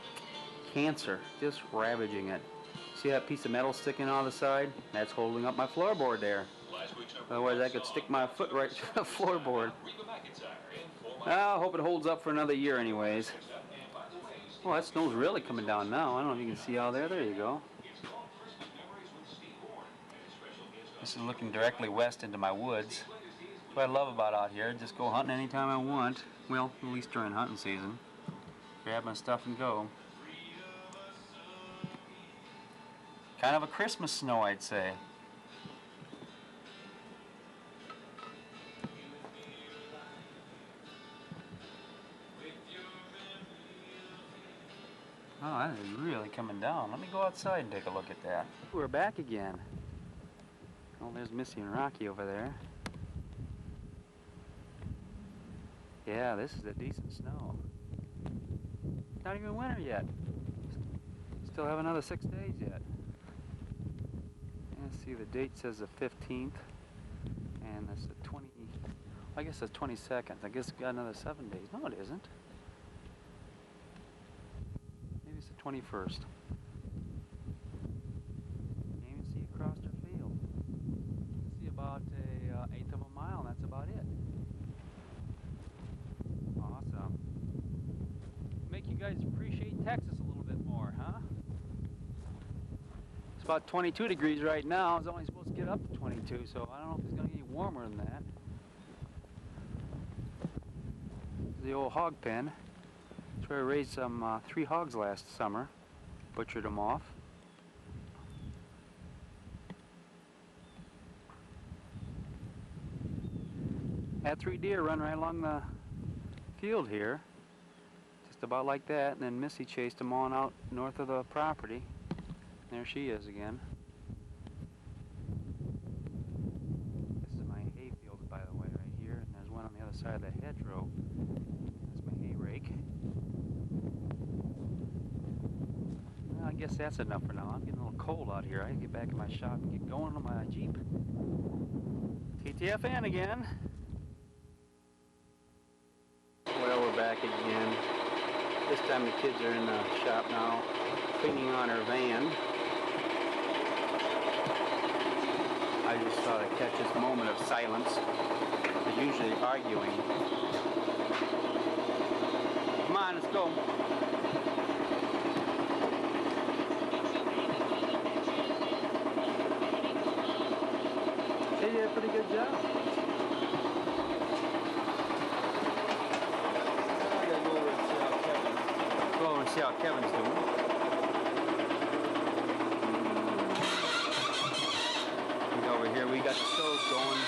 Cancer, just ravaging it. See that piece of metal sticking on the side? That's holding up my floorboard there. Otherwise, I could stick my foot right through the floorboard. I hope it holds up for another year anyways. Well, that snow's really coming down now. I don't know if you can see out there. There you go. This is looking directly west into my woods. That's what I love about out here. Just go hunting anytime I want. Well, at least during hunting season. Grab my stuff and go. Kind of a Christmas snow, I'd say. Oh, that is really coming down. Let me go outside and take a look at that. We're back again. Oh, there's Missy and Rocky over there. Yeah, this is a decent snow. Not even winter yet. Still have another 6 days yet. Let's see, the date says the 15th. And that's the 20... I guess it's 22nd. I guess we got another 7 days. No, it isn't. Maybe it's the 21st. Can't even see across our field. You can see about a eighth of a mile, and that's about it. Awesome. Make you guys appreciate Texas a little bit more, huh? It's about 22 degrees right now. It's only supposed to get up to 22, so I don't know if it's going to get any warmer than that. The old hog pen. That's where I raised some 3 hogs last summer. Butchered them off. Had 3 deer run right along the field here. Just about like that, and then Missy chased them on out north of the property. There she is again. This is my hay field, by the way, right here, and there's one on the other side of the hedgerow. That's my hay rake. Well, I guess that's enough for now. I'm getting a little cold out here. I can get back in my shop and get going on my Jeep. TTFN again. Well, we're back again. This time the kids are in the shop now, cleaning on our van. I just thought I'd catch this moment of silence. They're usually arguing. Come on, let's go. They did a pretty good job. I gotta go over and see how Kevin's. Go over and see how Kevin's doing. Over here, we got the stove going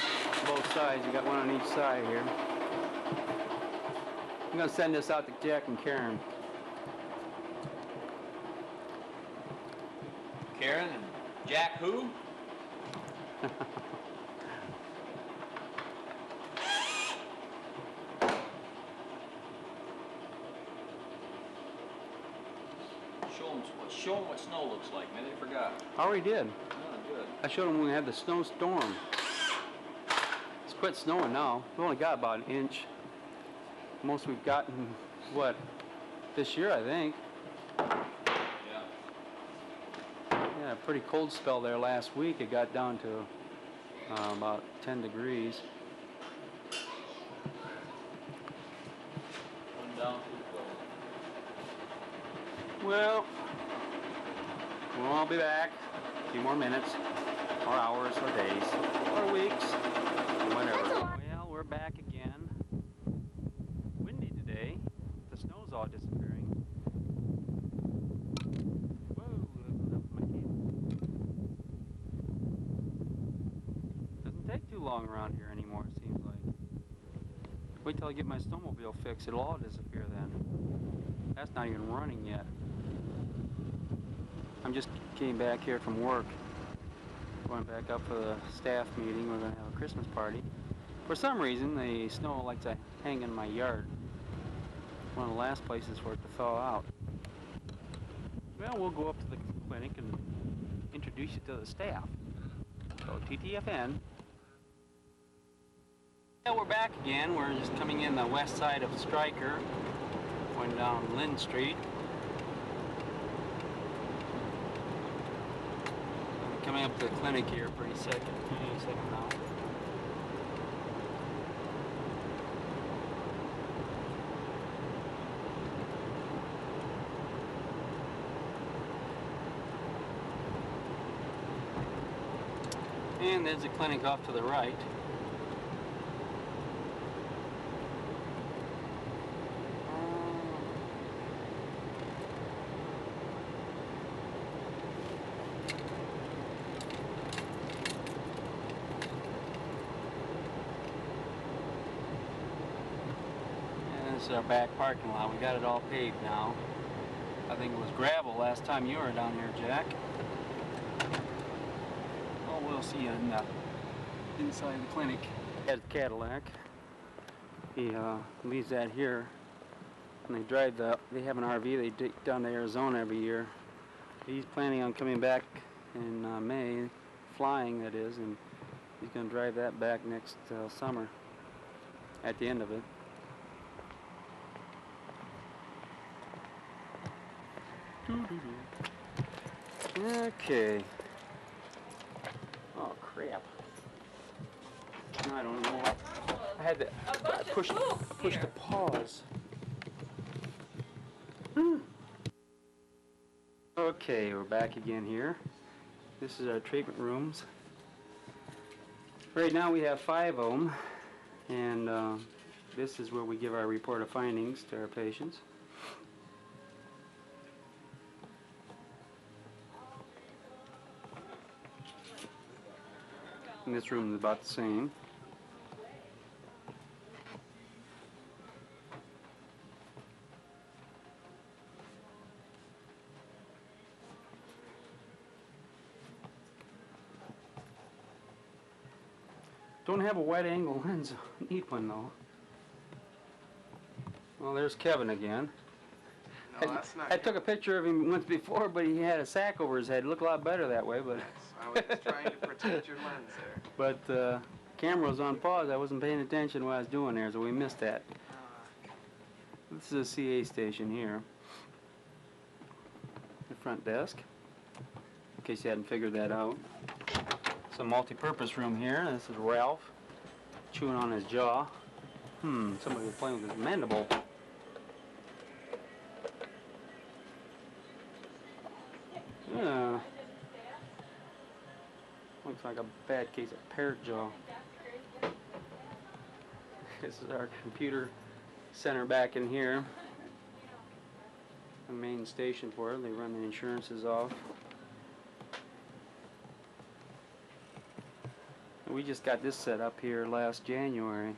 both sides. You got one on each side here. I'm gonna send this out to Jack and Karen. Karen and Jack who? Show them what snow looks like, man. They forgot. I already did. Oh, good. I showed them when we had the snowstorm. It's quit snowing now. We've only got about an inch. Most we've gotten, what, this year, I think. Yeah. Yeah, a pretty cold spell there last week. It got down to about 10 degrees. One down, 2 close. Well, we'll all be back. A few more minutes, or hours, or days, or weeks, or whatever. Well, we're back again. Windy today. The snow's all disappearing. Whoa, that's my cable. Doesn't take too long around here anymore, it seems like. Wait till I get my snowmobile fixed, it'll all disappear then. That's not even running yet. I'm just came back here from work. Going back up for the staff meeting. We're going to have a Christmas party. For some reason, the snow likes to hang in my yard. One of the last places for it to thaw out. Well, we'll go up to the clinic and introduce you to the staff. So, TTFN. Well, we're back again. We're just coming in the west side of Stryker, going down Lynn Street. Coming up to the clinic here any second now. And there's a clinic off to the right. is our back parking lot. We got it all paved now. I think it was gravel last time you were down here, Jack. Oh, we'll see you in inside the clinic. At Cadillac. He leaves that here. And they drive they have an RV they take down to Arizona every year. He's planning on coming back in May, flying that is, and he's going to drive that back next summer at the end of it. Okay. Oh crap. I don't know. I had to push the pause. Okay, we're back again here. This is our treatment rooms. Right now we have 5 of them, and this is where we give our report of findings to our patients. And this room is about the same. Don't have a wide angle lens. Need one though. Well, there's Kevin again. No, that's not I took a picture of him once before, but he had a sack over his head. It looked a lot better that way, but. I was trying to protect your lens there. But camera was on pause. I wasn't paying attention to what I was doing there, so we missed that. This is a CA station here. The front desk, in case you hadn't figured that out. It's a multi-purpose room here. This is Ralph chewing on his jaw. Somebody was playing with his mandible. Yeah. Looks like a bad case of parrot jaw. This is our computer center back in here. The main station for it. They run the insurances off. We just got this set up here last January.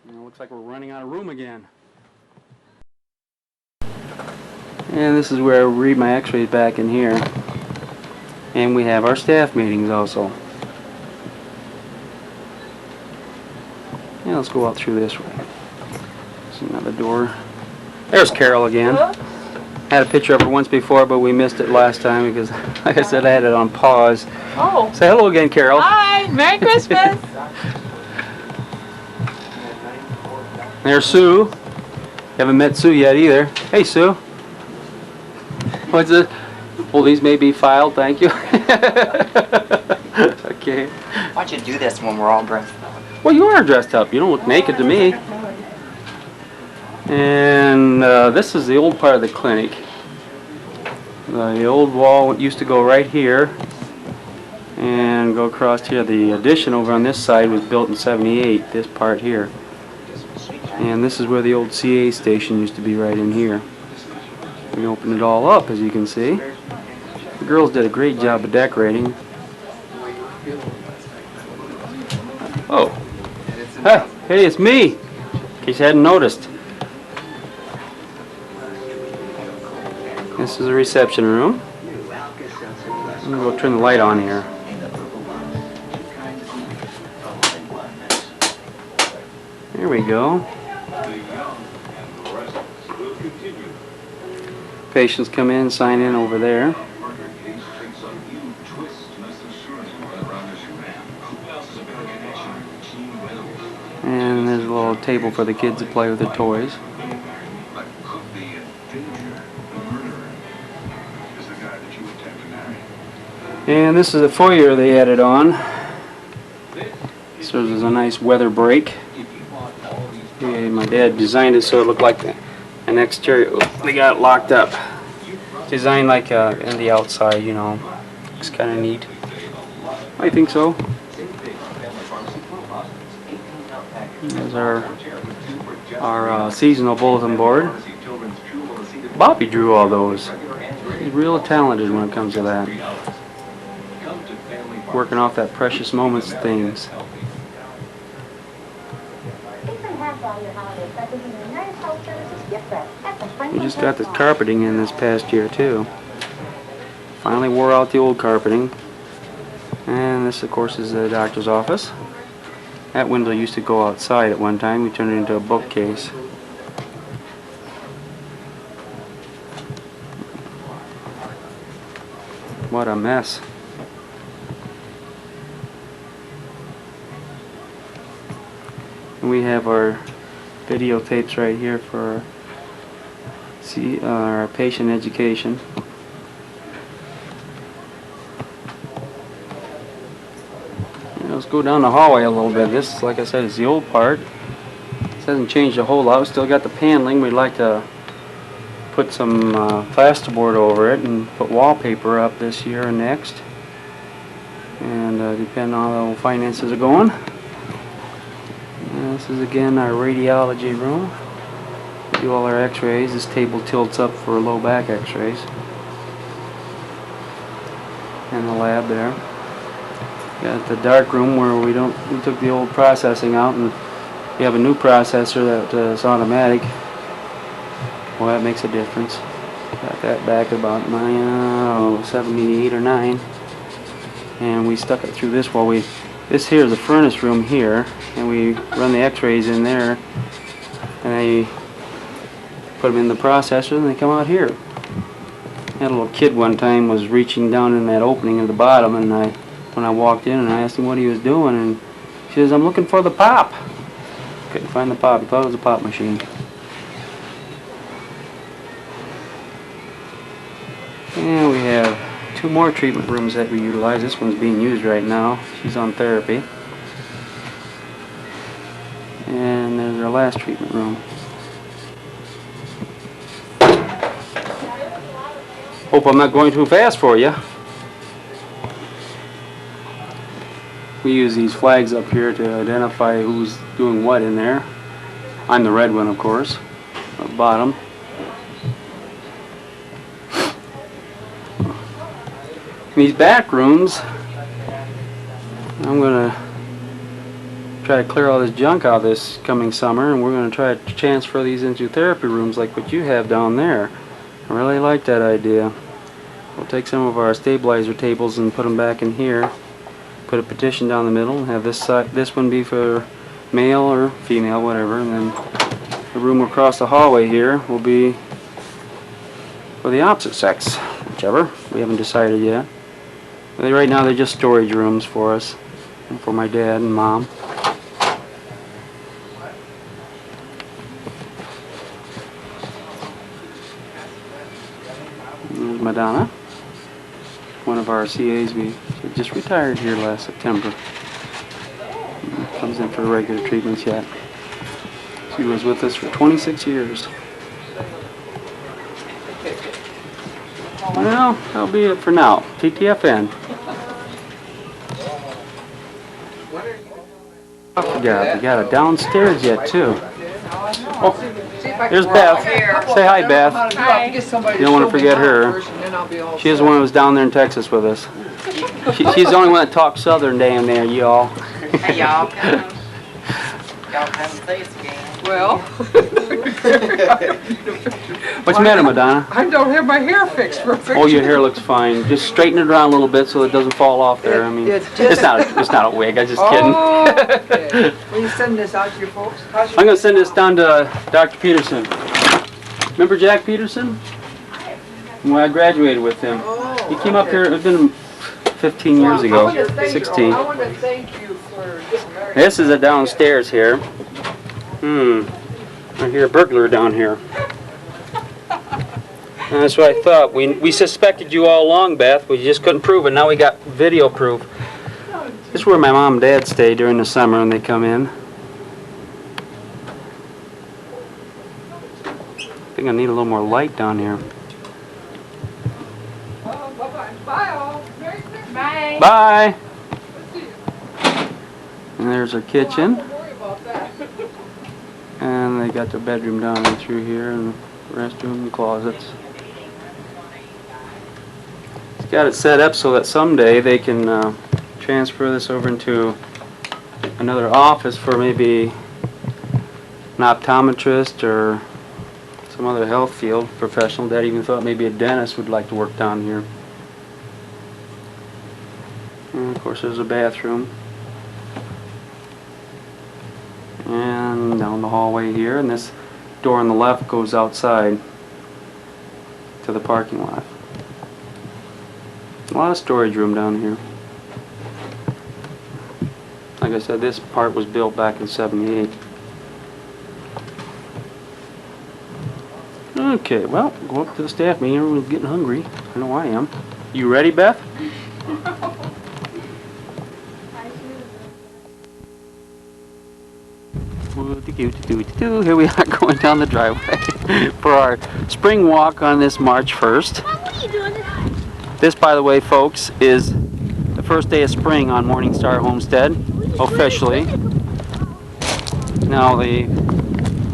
It looks like we're running out of room again. And this is where I read my x-rays back in here. And we have our staff meetings also. Yeah, let's go out through this way. There's another door. There's Carol again. Had a picture of her once before, but we missed it last time because, like I said, I had it on pause. Oh. Say hello again, Carol. Hi. Merry Christmas. There's Sue. Haven't met Sue yet either. Hey, Sue. What's this? Well, these may be filed, thank you. Okay. Why don't you do this when we're all dressed up? Well, you are dressed up. You don't look naked to me. And this is the old part of the clinic. The old wall used to go right here and go across here. The addition over on this side was built in '78, this part here. And this is where the old CA station used to be, right in here. We opened it all up, as you can see. The girls did a great job of decorating. Oh. Hey, it's me! In case you hadn't noticed. This is the reception room. I'm going to go turn the light on here. There we go. Patients come in, sign in over there. And there's a little table for the kids to play with their toys. And this is a foyer they added on. So there's a nice weather break. And my dad designed it so it looked like an exterior. They got it locked up. Designed like in the outside, you know. Looks kind of neat. I think so. There's our seasonal bulletin board. Bobby drew all those. He's real talented when it comes to that. Working off that precious moments things. We just got this carpeting in this past year too. Finally wore out the old carpeting. And this of course is the doctor's office. That window used to go outside at one time. We turned it into a bookcase. What a mess. And we have our videotapes right here for our patient education. Let's go down the hallway a little bit. This, like I said, is the old part. This hasn't changed a whole lot. We still got the paneling. We'd like to put some plasterboard over it and put wallpaper up this year and next. And depending on how the finances are going. And this is again our radiology room. We do all our x-rays. This table tilts up for low back x-rays. And the lab there. Got the dark room where we took the old processing out and we have a new processor that is automatic. Well, that makes a difference. Got that back about 78 or 9. And we stuck it through this while this here is the furnace room here, and we run the x-rays in there and they put them in the processor and they come out here. I had a little kid one time was reaching down in that opening at the bottom, and when I walked in and I asked him what he was doing, and he says, "I'm looking for the pop." Couldn't find the pop. He thought it was a pop machine. And we have 2 more treatment rooms that we utilize. This one's being used right now. She's on therapy. And there's our last treatment room. Hope I'm not going too fast for you. We use these flags up here to identify who's doing what in there. I'm the red one, of course, at the bottom. In these back rooms, I'm going to try to clear all this junk out this coming summer, and we're going to try to transfer these into therapy rooms like what you have down there. I really like that idea. We'll take some of our stabilizer tables and put them back in here. Put a partition down the middle and have this one be for male or female, whatever, and then the room across the hallway here will be for the opposite sex, whichever. We haven't decided yet. Right now they're just storage rooms for us, and for my dad and mom. There's Madonna, one of our CAs. We just retired here last September. Comes in for regular treatments yet. She was with us for 26 years. Well, that'll be it for now. TTFN. I forgot, we got it downstairs yet too. Oh, there's Beth. Say hi, Beth. Hi. You don't want to forget her. She is the one who was down there in Texas with us. She's the only one that talks Southern down there, y'all. Hey, y'all. Y'all haven't played this game. Well, What's the matter, Madonna? I don't have my hair fixed for a picture. Oh, your hair looks fine. Just straighten it around a little bit so it doesn't fall off there. I mean, it's not a wig. I'm just kidding. Oh, okay. Will you send this out to your folks? I'm going to send this down to Dr. Peterson. Remember Jack Peterson? When I graduated with him. He came up here, it's been 15 years ago, 16. I want to thank you for getting married. This is a downstairs here. I hear a burglar down here. And that's what I thought. We suspected you all along, Beth. We just couldn't prove it. Now we got video proof. This is where my mom and dad stay during the summer when they come in. I think I need a little more light down here. Bye-bye. Bye, all. Merry Christmas. Bye. Bye! And there's our kitchen. Don't worry about that. And they got their bedroom down in through here, and the restroom and closets. It's got it set up so that someday they can transfer this over into another office for maybe an optometrist or some other health field professional. Dad even thought maybe a dentist would like to work down here. And of course there's a bathroom. And down the hallway here, and this door on the left goes outside to the parking lot. A lot of storage room down here. Like I said, this part was built back in '78. Okay, well, go up to the staff meeting. Everyone's getting hungry. I know I am. You ready, Beth? Here we are going down the driveway for our spring walk on this March 1st. Mom, what are you doing? This, by the way, folks, is the first day of spring on Morningstar Homestead, officially. Now, the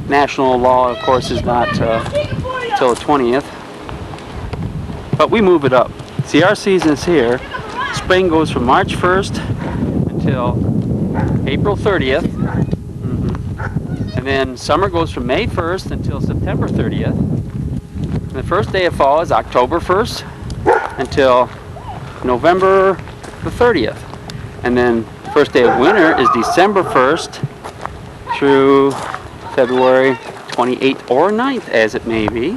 national law, of course, is not till the 20th, but we move it up. See, our season's here. Spring goes from March 1st until April 30th. And then summer goes from May 1st until September 30th. And the first day of fall is October 1st until November the 30th. And then first day of winter is December 1st through February 28th or 9th, as it may be.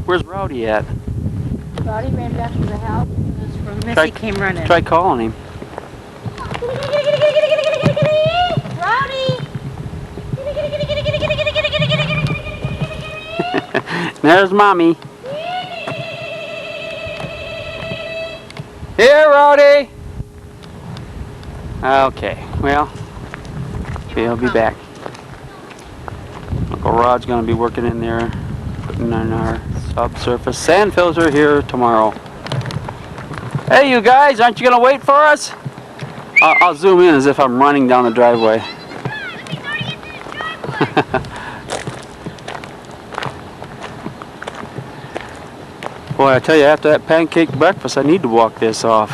Where's Rowdy at? Rowdy ran back to the house. Missy came running. Try calling him. Rowdy! There's Mommy. Here, Rowdy! Okay, well, he'll be back. Uncle Rod's gonna be working in there, putting in our subsurface sand filter here tomorrow. Hey, you guys, aren't you gonna wait for us? I'll zoom in as if I'm running down the driveway. Boy, I tell you, after that pancake breakfast, I need to walk this off.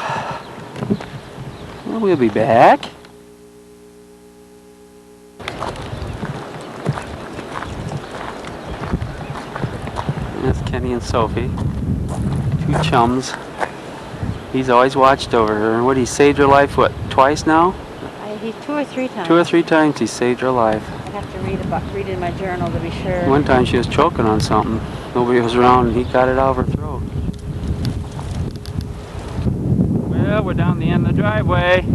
Well, we'll be back. That's Kenny and Sophie, two chums. He's always watched over her. What, he saved her life, what, twice now? He 2 or 3 times. 2 or 3 times he saved her life. I have to read in my journal to be sure. One time she was choking on something. Nobody was around and he got it out of her throat. Well, we're down the end of the driveway.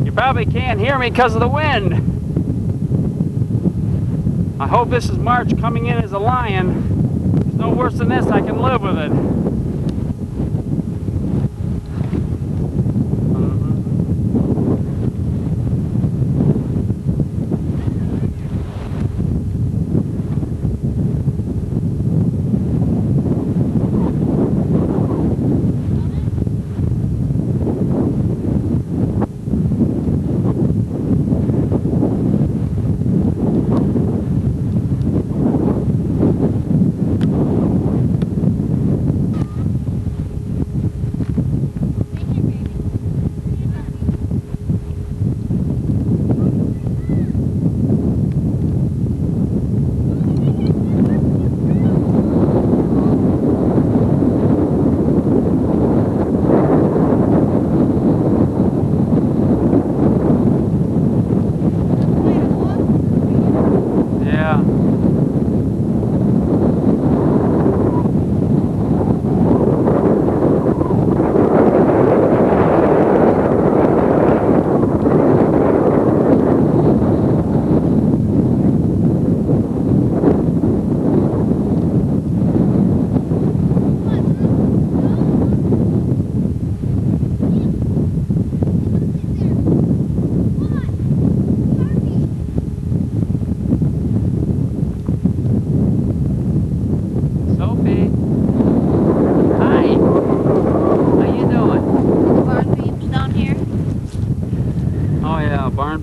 You probably can't hear me because of the wind. I hope this is March coming in as a lion. If it's no worse than this, I can live with it.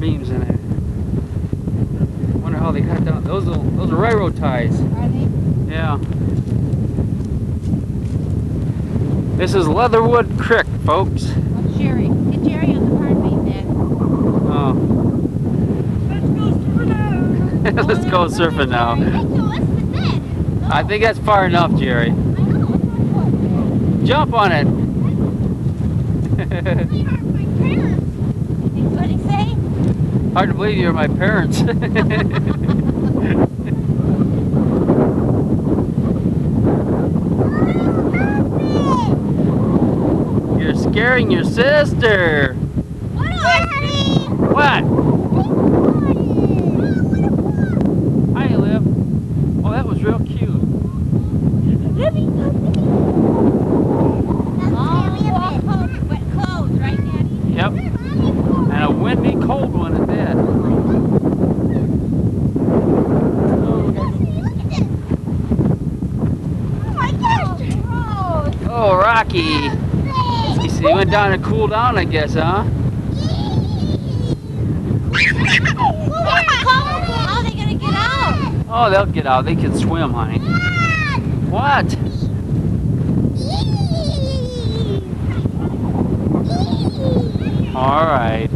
Beams in it. Wonder how they cut down those are railroad ties. Are they? Yeah. This is Leatherwood Creek, folks. What's Jerry? Get Jerry on the heartbeat, Dad. Oh. Let's go surfing now. I think that's far enough, Jerry. Jump on it. What'd he say? Hard to believe you're my parents. You're scaring your sister. What? Hi, Liv. Oh, that was real cute. Wet clothes, right, Daddy? Yep. And a windy, cold one at that. Oh, Rocky. You see, he went down to cool down, I guess, huh? How are they gonna get out? Oh, they'll get out. They can swim, honey. What? All right.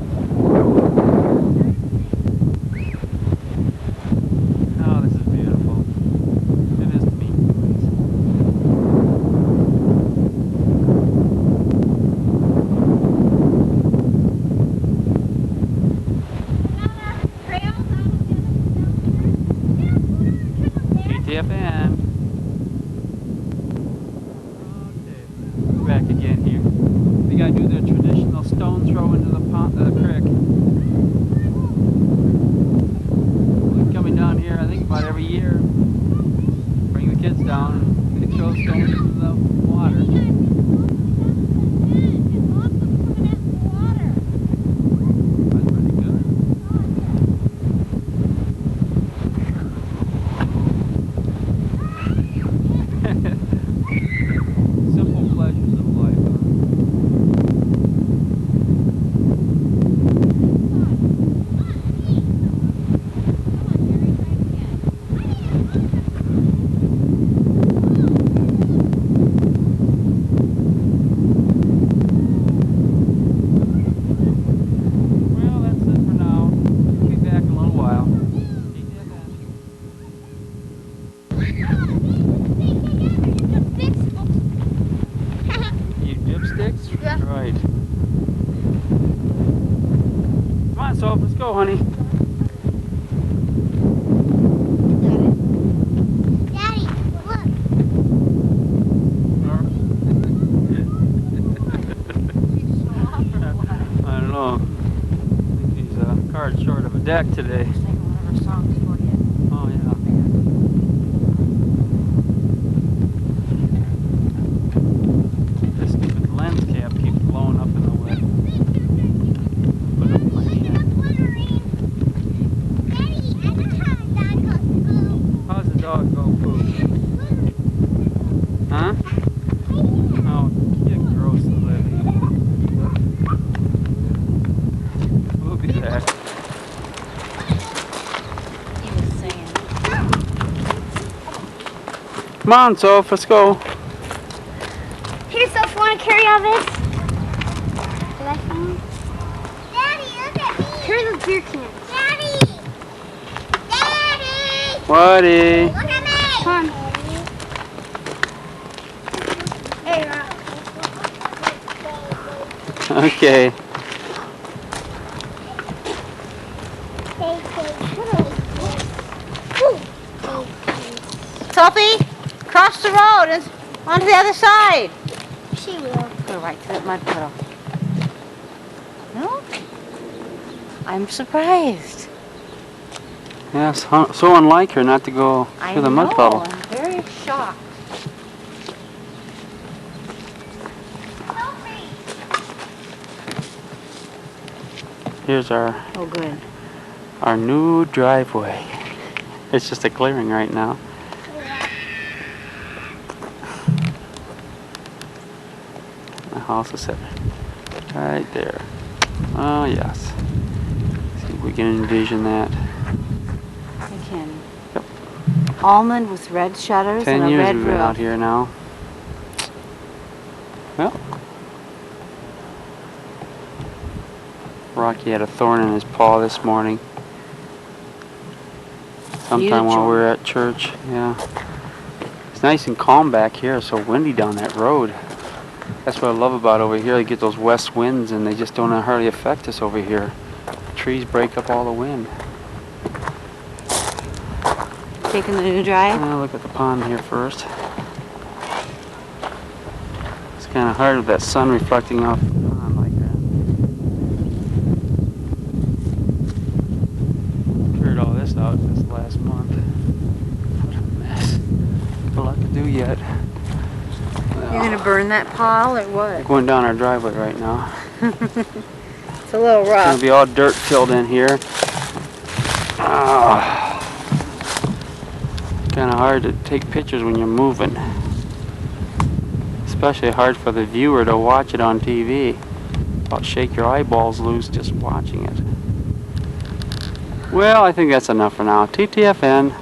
Oh, this is beautiful. It is me. KTFN. Okay, we're back again here. We gotta do the traditional stone throw into the pond, the creek. We're coming down here, I think about every year. Bring the kids down and they throw stones into the water. That's pretty good. Simple pleasures of life, huh? Well, that's it for now. We'll be back in a little while. You dipsticks? Yeah. Right. Come on, Soph, let's go, honey. Daddy, look. I don't know. I think he's a card short of a deck today. Oh, yeah. This stupid lens cap keeps blowing up in the way. Put it up my hand. How's the dog go poop? Huh? Oh, you gross lady. We'll be back. He was saying. Come on, Soph, let's go. Here, Soph, want to carry all this? Did I find? Daddy, look at me. Carry those beer cans. Daddy! Daddy! Woody. Look at me! Come on. Hey, Rock. Okay. Sophie, cross the road and onto the other side. She will. Go right to that mud puddle. No? I'm surprised. Yeah, so unlike her not to go I through the know, mud puddle. I'm very shocked. Here's our Oh, good. new driveway. It's just a clearing right now. The house is set right there. Oh yes. See if we can envision that. I can. Yep. Almond with red shutters 10 and a years red we've been out roof. here now. Rocky had a thorn in his paw this morning. Sometime while we were at church, yeah. It's nice and calm back here. It's so windy down that road. That's what I love about over here. They get those west winds and they just don't hardly affect us over here. The trees break up all the wind. Taking the new drive? Look at the pond here first. It's kind of hard with that sun reflecting off the pond like that. Cleared all this out this last month. What a mess. Got a lot to do yet. You're gonna burn that pile or what? Going down our driveway right now. It's a little It's rough. gonna be all dirt filled in here. Kind of hard to take pictures when you're moving. Especially hard for the viewer to watch it on TV. About shake your eyeballs loose just watching it. Well, I think that's enough for now. TTFN.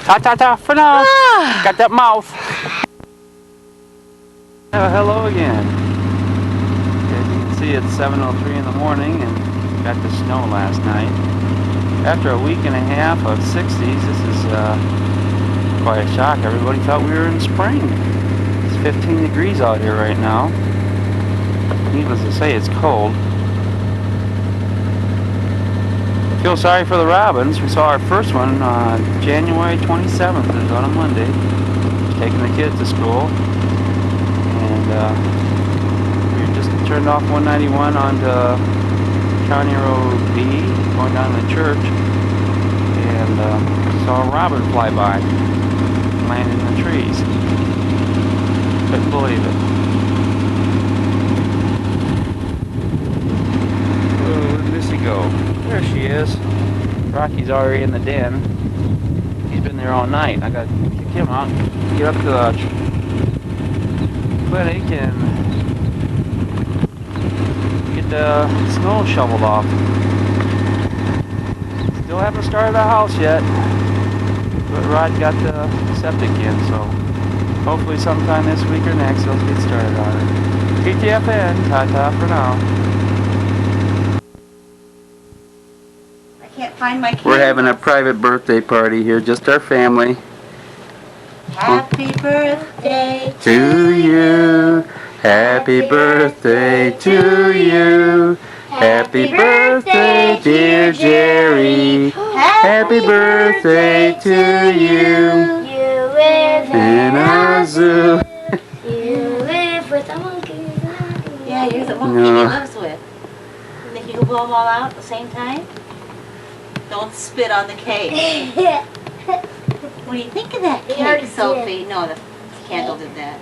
Ta-ta-ta for now. Got that mouth. Hello again. As you can see, it's 7:03 in the morning and got the snow last night. After a week and a half of 60s, this is quite a shock. Everybody thought we were in spring. It's 15 degrees out here right now. Needless to say, it's cold. I feel sorry for the robins. We saw our first one January 27th. It was on a Monday. Taking the kids to school. And we just turned off 191 onto County Road B, going down to the church, and saw a robin fly by, land in the trees. Couldn't believe it. Oh, where'd Missy go? There she is. Rocky's already in the den. He's been there all night. I gotta kick him out, get up to the clinic and get the snow shoveled off. Still haven't started the house yet, but Rod got the septic in, so hopefully sometime this week or next they'll get started on it. TTFN, ta-ta for now. I can't find my We're having a private birthday party here, just our family. Happy birthday To you, happy birthday to you. Happy birthday, dear Jerry. Happy birthday to you. You live In a zoo. You live with a monkey. Yeah, you're the monkey he lives with. You think you can blow them all out at the same time? Don't spit on the cake. What do you think of that They already cake, Sophie? No, the candle did that.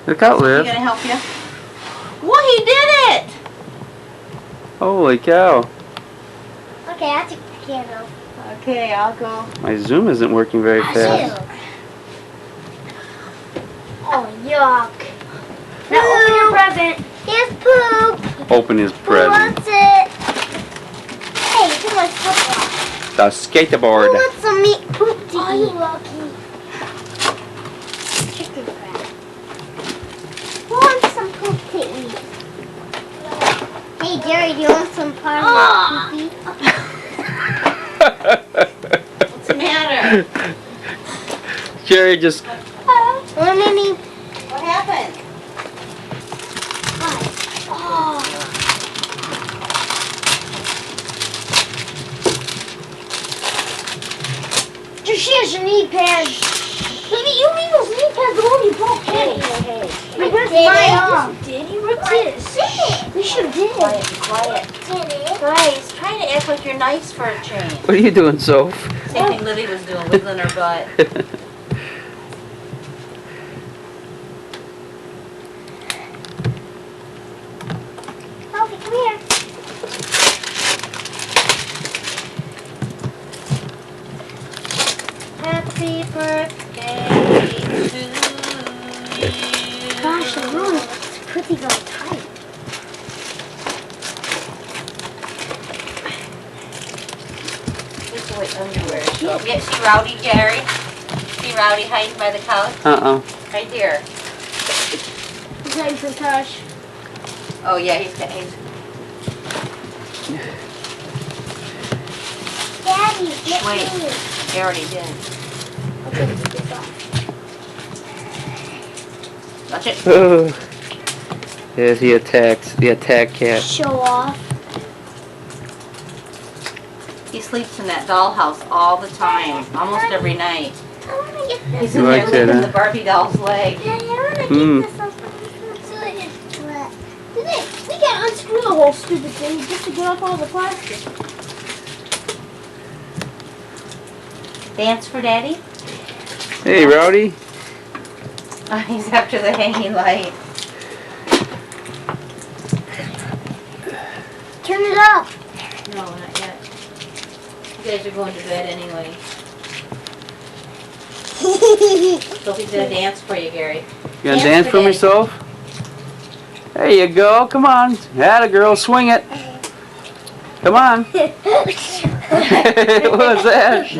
Look out, You Liv. gonna help you? Well, he did it! Holy cow. Okay, I'll take the candle. Okay, I'll go. My Zoom isn't working very fast. Oh, yuck. Now open your present. Here's poop. Open his Who present. wants it? Hey, too much football. The skateboard. Who wants some meat poop to eat? Oh, you lucky. Chicken crab. Who wants some poop to eat? Hey, Jerry, do you want some parmesan poopy? What's the matter? Jerry just... Want any? What happened? Oh. She has your knee pads. Baby, you leave those knee pads alone, you broke Kenny. We ripped mine off. Did he rip this? We sure did. Quiet, quiet. Did it? Guys, trying to act like you're nice for a change. What are you doing, Soph? Same thing Livy was doing, wiggling her butt. Sophie, come here. Happy birthday to you. Gosh, the room is pretty darn tight. Here's the white underwear. Yeah, see Rowdy, Gary? See Rowdy hiding by the couch? Right here. He's hiding from Tosh. Oh yeah, he's Wait, he already did. Watch it. Oh. There's the attack cat. Show off. He sleeps in that dollhouse all the time, almost every night. I want to get this. He's You in there like that, licking huh? the Barbie doll's leg. Daddy, I want to Hmm. get this off so I can sweat. We can't unscrew the whole stupid thing just to get off all the plastic. Dance for Daddy? Hey, Rowdy. Oh, he's after the hanging light. Turn it up. No, not yet. You guys are going to bed anyway. Sophie's gonna dance for you, Gary. You gonna Dance dance for for Daddy. myself? There you go. Come on. Atta girl, swing it. Come on. What was that?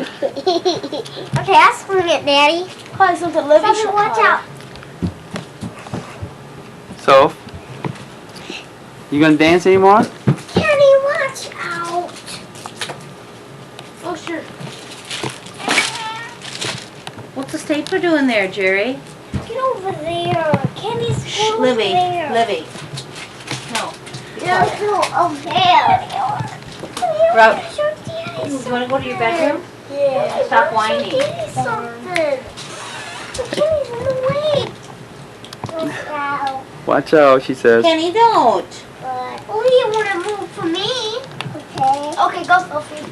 Okay, I'll swing it, Daddy. Probably something Libby should watch out. So, you gonna dance anymore? Kenny, watch out. Oh, sure. What's the stapler doing there, Jerry? Get over there. Kenny's Shh, over Libby, there. Libby. No. be No, quiet. no, over there. Route. Show Daddy You wanna go to your bedroom? Yeah. Stop whining. Show Daddy something. Kenny's in the way. Watch out. Watch out, she says. Kenny, don't. Oh, you want to move for me? Okay. Okay, go, Sophie.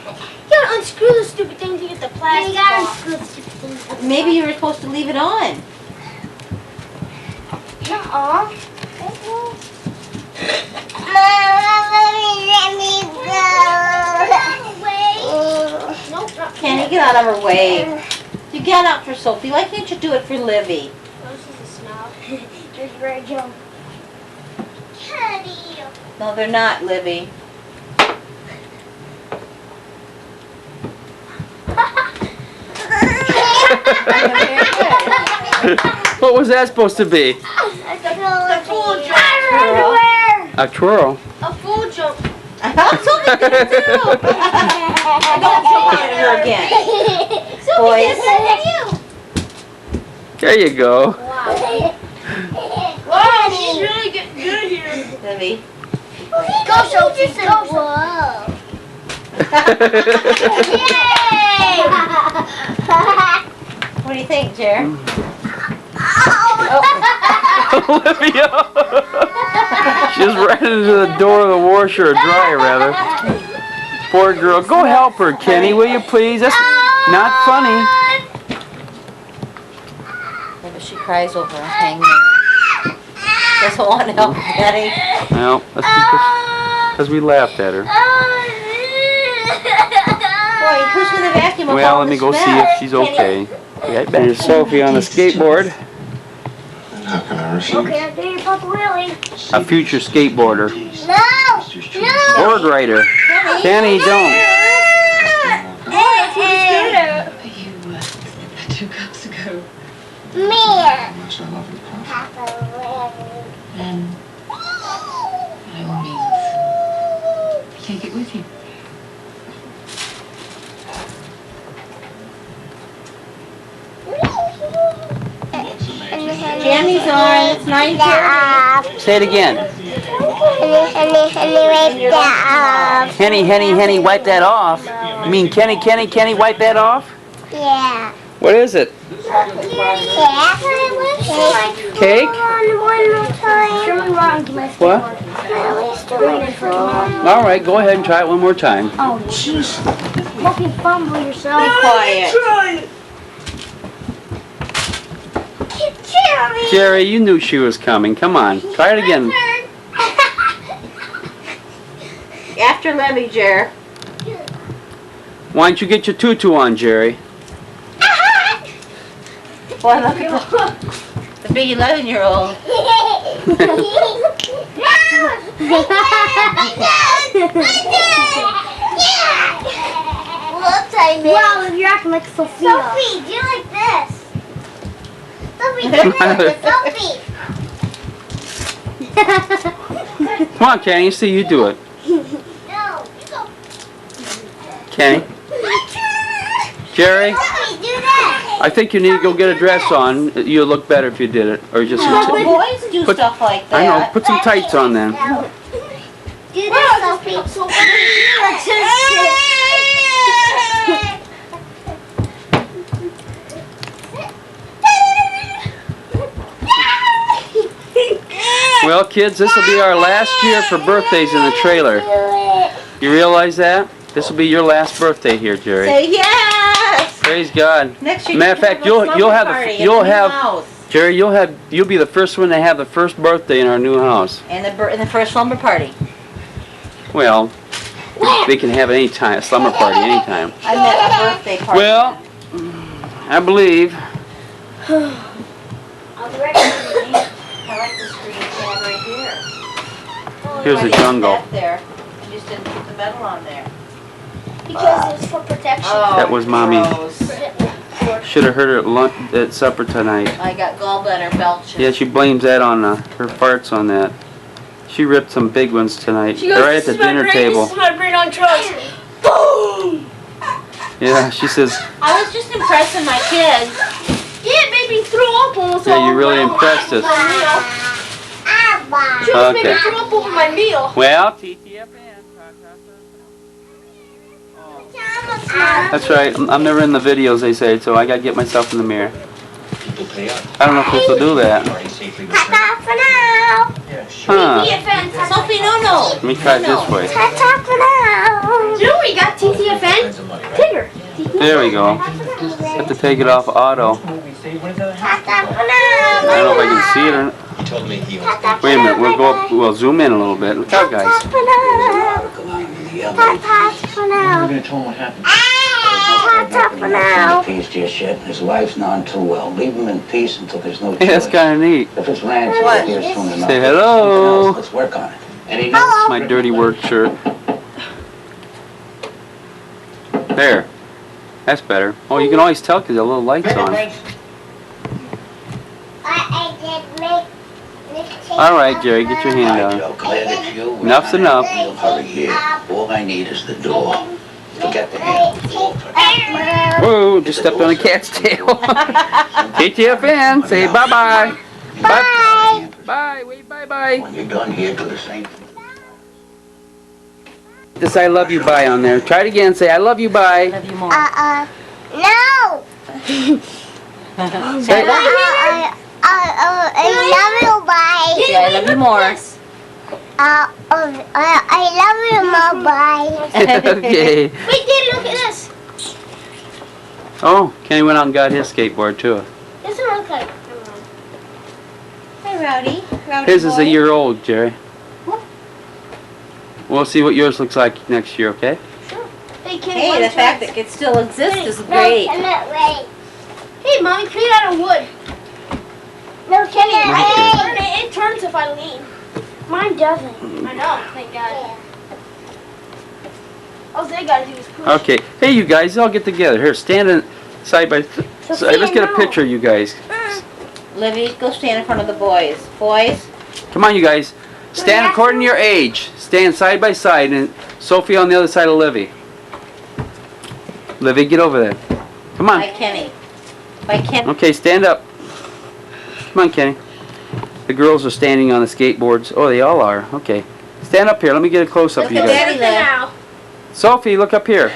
You gotta unscrew the stupid thing to get the plastic. You gotta unscrew the stupid thing. Maybe you were supposed to leave it on. Nuh-uh. Let me go. Nope, not Kenny, get out of her way. You got out for Sophie. Why can't you do it for Libby? Oh, she's a snob. There's Ray Joe. Kenny. No, they're not, Libby. What was that supposed to be? A full jump. A twirl. A full jump. Sophie did it too. Don't jump on her again. Boys. There you go. Wow, she's really getting good here. Libby. Go, Sophie, go. Whoa. What do you think, Jer? Olivia! She's right into the door of the washer or dryer, rather. Poor girl. Go help her, Kenny, will you please? That's not funny. Maybe she cries over hanging. Doesn't want to help Daddy. Well, that's because we laughed at her. Boy, who's going to vacuum up Well, all let me this go see mess? if she's okay. There's Sophie on the skateboard. How can I receive Okay, I'll do your Papa Willie. A future skateboarder. No! No! Board rider. Kenny, don't. you 2 cups ago? Me! How much I love you, Prof. Papa Willie. Then, by all means, take it with you. Jammies on. It's 9:30. Say it again. Henny, wipe that off. You mean Kenny, wipe that off? Yeah. What is it? Cake? One more time. What? All right, go ahead and try it one more time. Oh, jeez. Fucking fumble yourself. Be quiet. Jerry, you knew she was coming. Come on, try it again. After Libby, Jer. Why don't you get your tutu on, Jerry? Boy, look at the big 11-year-old. Wow, you're acting like Sophia. Sophie, do like this. Sophie, do like this. Sophie. Come on, Kenny, see you do it. No, you go. Kenny? Jerry? I think you need to go get a dress on. You'll look better if you did it. Or just No, boys do Put- stuff like that. I know, put some tights on then. Do that, Sophie. Well, kids, this will be our last year for birthdays in the trailer. You realize that? This will be your last birthday here, Jerry. Say yes! Praise God. Next year Matter of you can fact, have a slumber you'll have party the in you'll the new have house. Jerry, you'll be the first one to have the first birthday in our new house. And the first slumber party. Well, they can have it any time, a slumber party anytime. I meant a birthday party. Well, I believe. I like the screen tab right here. Here's the jungle. Back there. You just didn't put the metal on there. Because it's for protection. Oh, That was Mommy. gross. Should have heard her at lunch, at supper tonight. I got gallbladder belches. Yeah, she blames that on her farts on that. She ripped some big ones tonight. She goes, Right at the "This is my dinner brain, table. This is my brain on drugs. Boom! Yeah, she says. I was just impressing my kids. Yeah, it made me throw up almost Yeah, all you really over impressed us. my meal. She almost made me Okay. throw up over my meal. Well, TTFN. That's right. I'm never in the videos, they say, so I gotta get myself in the mirror. I don't know if this will do that. Ta-ta for now. Huh. TTFN. Sophie, no. Let me try it this way. Ta-ta for now. You know we got TTFN? Tigger. There we go. Have to take it off auto. Ta-ta for I now. don't know if I can see it or not. He told me he Wait a minute, we'll zoom in a little bit. Look out, guys. Ta-ta for now. Ta-ta for now. We're gonna tell him what happened. Ta-ta for now. Peace just yet. His wife's none too well. Leave him in peace until there's no choice. Hey, that's kind of neat. If it's ranch, What? he'll hear soon enough. Say If hello. something else, let's work on it. And he knows. It's my dirty work shirt. There. That's better. Oh, you can always tell because the little light's on. All right, Jerry, get your hand All right, down. Joe, glad it's you. We're Enough's on it. enough. We'll hurry here. All I need is the door. Forget the handle. Whoa, just stepped on a cat's tail. KTFN, say bye-bye. Bye. Bye, wait, bye-bye. When you're done here, do the same thing. This I love you bye on there. Try it again, say I love you bye. Love you more. No. Say, I love you, bye. Yeah, I love you more. I love you, Mom, bye. okay. Wait, Daddy, look at this. Oh, Kenny went out and got his skateboard too. This one looks like. Hey, Rowdy. Rowdy His is boy. a year old, Jerry. We'll see what yours looks like next year, okay? Hey, Kenny, Hey, the fact that it still exists is great. Wait. Hey, Mommy, put it out of wood. No, Kenny, it turns if I lean. Mine doesn't. I know, thank God. All they gotta do is push. Okay. Hey, you guys, all get together. Here, stand in side by side. Let's get a picture of you guys. Livy, go stand in front of the boys. Boys. Come on, you guys. Stand according to your age. Stand side by side, and Sophie on the other side of Livy. Livy, get over there. Come By on. Kenny. By Kenny. Okay, stand up. Come on, Kenny. The girls are standing on the skateboards. Oh, they all are. Okay. Stand up here. Let me get a close-up of Look you at guys. Daddy there. Now. Sophie, look up here.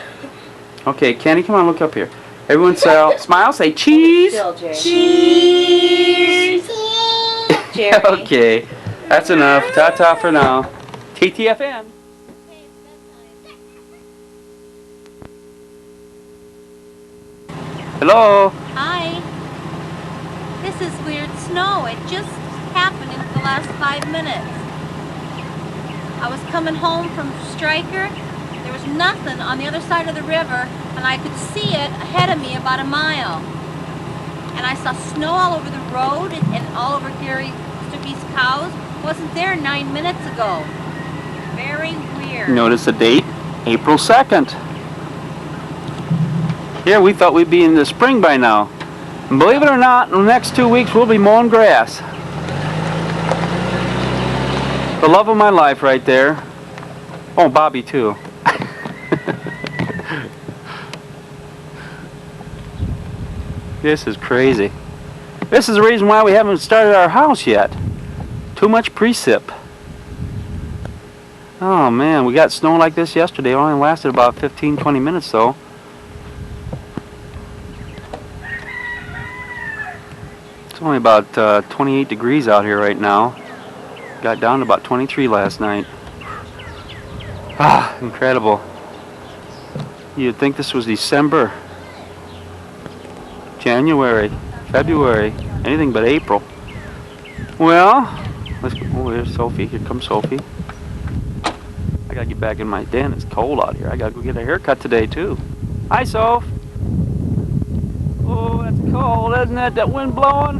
Okay, Kenny, come on, look up here. Everyone smile, say cheese. Still, Jerry. Cheese. Jerry. Okay, that's enough. Ta-ta for now. TTFN. Hello. Hi. This is weird snow. It just happened in the last 5 minutes. I was coming home from Stryker. There was nothing on the other side of the river, and I could see it ahead of me about a mile. And I saw snow all over the road and all over Gary Stuckey's cows. Wasn't there 9 minutes ago. Very weird. Notice the date, April 2nd. Yeah, we thought we'd be in the spring by now. And believe it or not, in the next 2 weeks we'll be mowing grass. The love of my life right there. Oh, Bobby too. This is crazy. This is the reason why we haven't started our house yet. Too much precip. Oh man, we got snow like this yesterday. It only lasted about 15-20 minutes though. It's only about 28 degrees out here right now. Got down to about 23 last night. Ah, incredible. You'd think this was December, January, February, anything but April. Well, let's go. Oh, there's Sophie. Here comes Sophie. I gotta get back in my den. It's cold out here. I gotta go get a haircut today too. Hi, Soph. Oh, that's cold, isn't it? That wind blowing.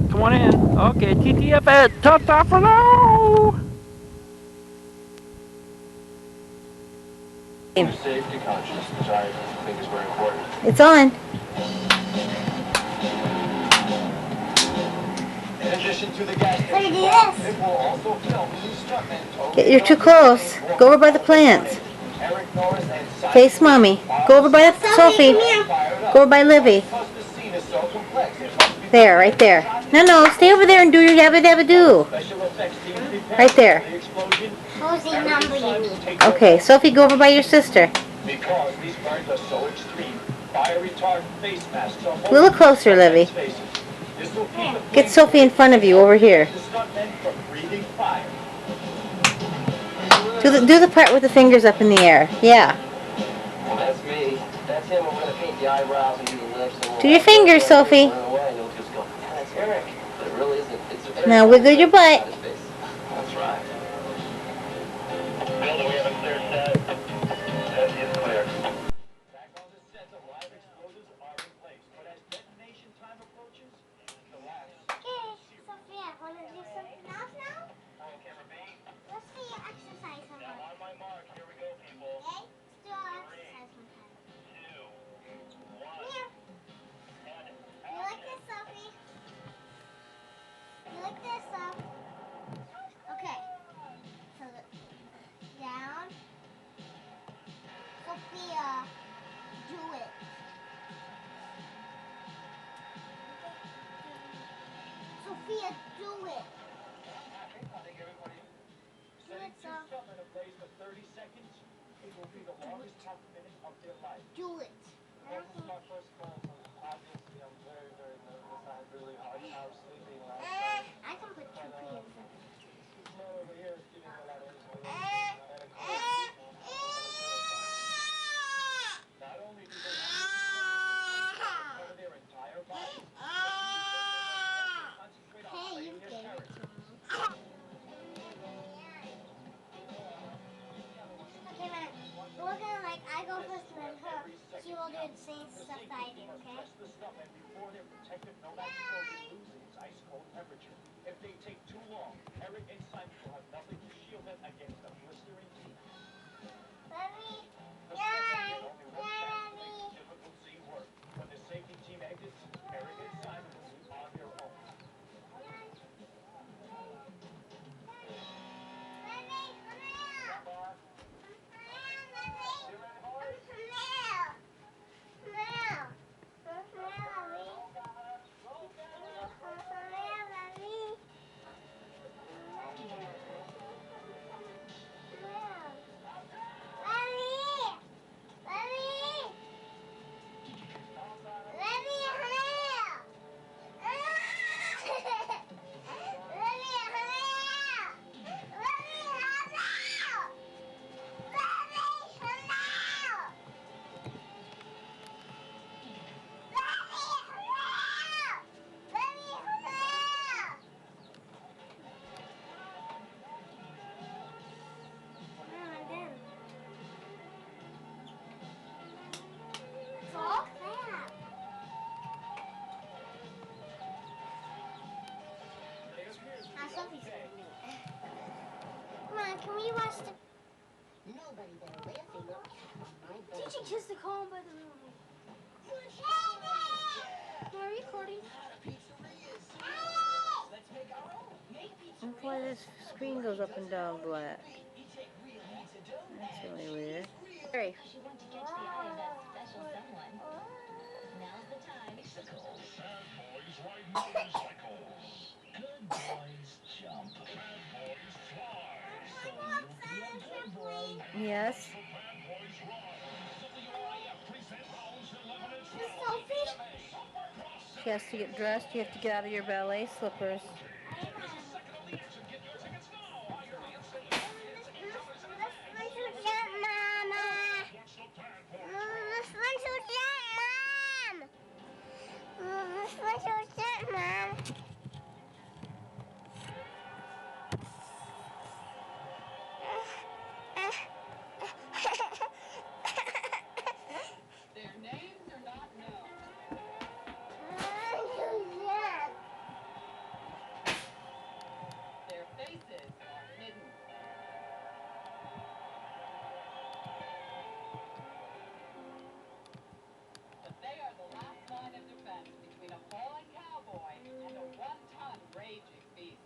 Come on in. Okay, TTFN. Ta-ta for now. Safety conscious, which I think is very important. It's on. In addition to the gas Let me do station, this. it will also film new stuntmen. You're too close. Go over by the plants. Eric Norris and Simon Face mommy. Go over by Sophie. Go over by Livy. Because the scene is so complex, it must be There, right there. No, stay over there and do your yabba dabba do. special effects team prepared Right there. for the explosion. Who's the number you need? Okay, Sophie, go over by your sister. Because these burns are so extreme, fire retardant face masks are A little closer, Livy. faces. This will keep the Get Sophie in front of you over here. stuntmen from breathing fire. Do the part with the fingers up in the air. Yeah. Well, that's me. That's him. I'm gonna paint the eyebrows and do the lips. And Do your fingers, Sophie. Run away, and you'll just go, "Yeah, that's Eric." But it really isn't. It's Eric. Now wiggle your butt. His face. That's right. Bill, do we have a clear set? Set is clear. Background is set. The live explosives are in place. But as detonation time approaches, the last. Okay, Sophia, wanna do something else now? Roll camera B. Let's see your exercise Now homework. on my mark, here we go, people. Okay? Let's do our exercise one time. 2, 1. Here. You like this, Sophie? You like this, Soph? Okay. So down. Sophia, do it. Sophia, do it. I think everybody Do it, Soph. stuff in a place for 30 seconds. It will be the longest 10 minutes of their life. Do it. This is my first call, so obviously I'm very, very nervous. I had really hard time sleeping last night. I can put 2 P's in. This man over here is giving me a lot of information. Not only do they have to cover their entire body, concentrate on Hey, you playing their gave it character. to me. Okay, man. We're gonna I go first and then her. She will do the same stuff that I do, okay? Press the stuff, and before they're protected, no explosion loses its ice cold temperature. If they take too long, Eric and Simon will have nothing to shield them against the blistering heat. Mommy. The stuntmen get only one chance to make the difficult scene work. When the safety team exits, Eric and Simon will be on their own. Come on, can we watch the... Nobody better laughing up. Did you kiss the cone by the movie? Am I recording? That's why this screen goes up and down black. That's really weird. Gary. You want to catch the eye of that special someone. Now's the time. Bicycles. Bad boys ride motorcycles. Good boys jump. Bad boys fly. So you'll be a good boy. Yes. Bad boys ride. WIF presents rounds 11 and 12. She has to get dressed. You have to get out of your ballet slippers. Their names are not known. Their faces are hidden. But they are the last line of defense between a fallen cowboy and a one-ton raging beast.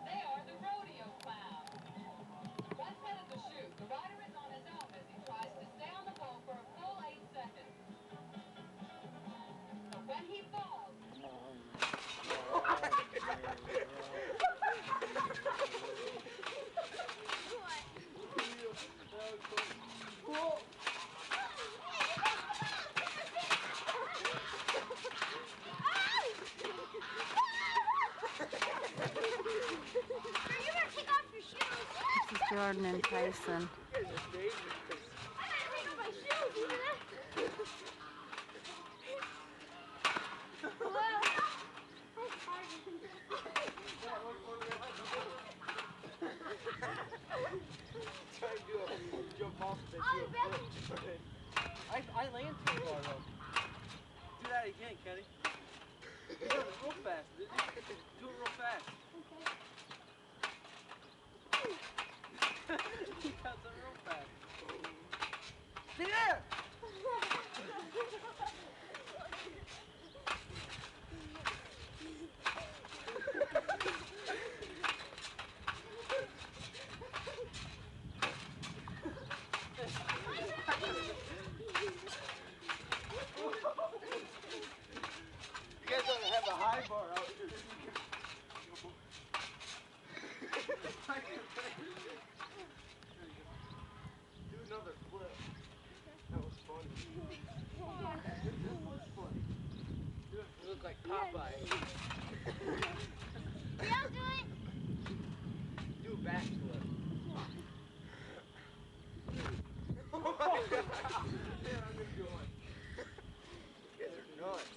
They are the rodeo clowns. One minute to shoot. The rider is on his own as he tries to stay on the bull for a full 8 seconds. But when he falls, This is Jordan and Tyson. Try to do a jump off and do a flip. I land too far though. Do that again, Kenny. Do it real fast. Do it real fast. He does it real fast. Stay there! You guys don't have a high bar out here. Do another flip. That was funny. This was funny. You look like Popeye. I'll do it. Do a backflip. Oh my god! Man, I'm gonna go on. You guys are nuts.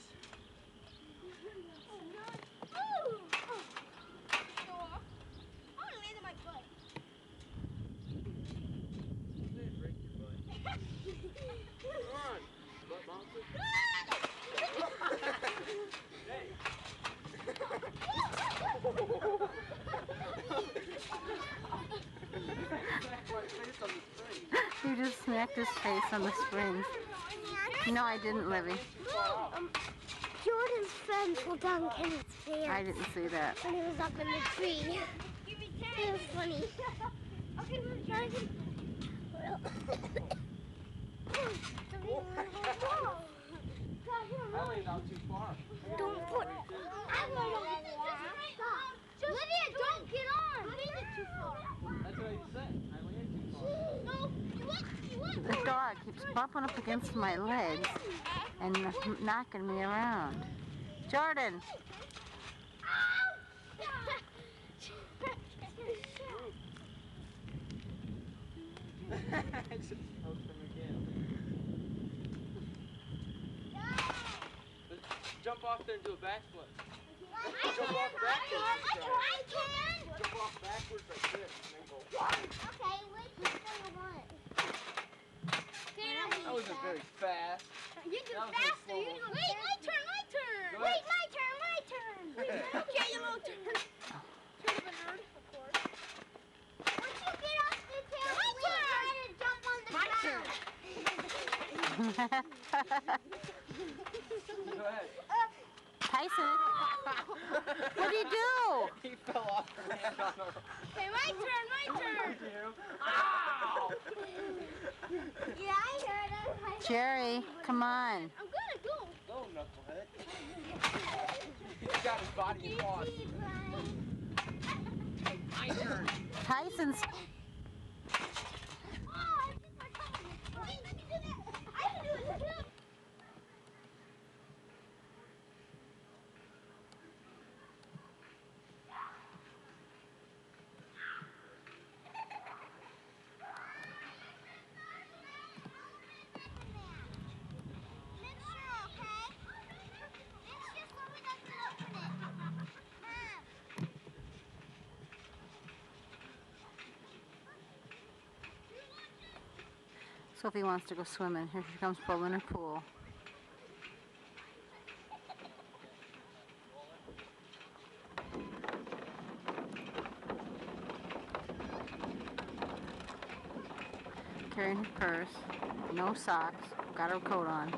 Go off. I want to land on my butt. Break your butt. Come on, butt bouncer. Hey. You just smacked his face on the springs. No, I didn't, Livy. Jordan's friend fell down Kenny's pants. I didn't see that. When he was up in the tree. It was funny. Okay, we're trying to... I laid out too far. Don't put... Lydia, don't get on! I made it too far. That's what I said. I landed too far. No, you went. The dog keeps bumping up against my legs and knocking me around. Jordan! I just poked him again. Jump off there and do a backflip. Jump off backwards. I can. Jump off backwards like this and then go. Okay, wait till you want. That wasn't very fast. You do That was faster. slow. You do wait, my turn, my turn. Go Wait, ahead. my turn, my turn. Okay, your little turn. Turn of a nerd, of course. Once you get off the tail, we try to jump on the ground. Go ahead. Tyson Tyson. What'd he do? He fell off her hand on her. Okay, my turn. Ow! Yeah, I heard him. Jerry, come on. I'm gonna go. Go, knucklehead. He's got his body in paws. My turn. Tyson's. I can do it too. Sophie wants to go swimming. Here she comes pulling her pool. Carrying her purse, no socks, got her coat on.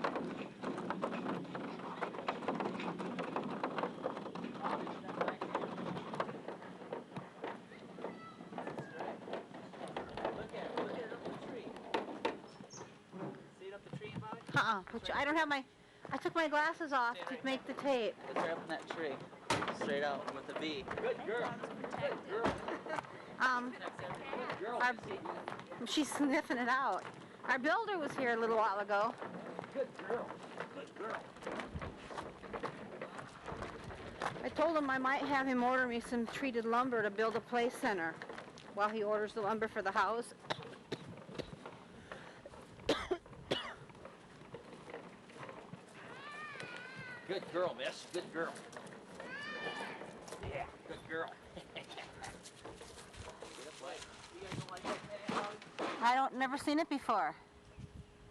I don't have my. I took my glasses off to make the tape. It's right up in that tree. Straight out with the V. Good girl. Good girl. She's sniffing it out. Our builder was here a little while ago. Good girl. Good girl. I told him I might have him order me some treated lumber to build a play center while he orders the lumber for the house. Good girl, miss. Good girl. Yeah, good girl. I don't never seen it before.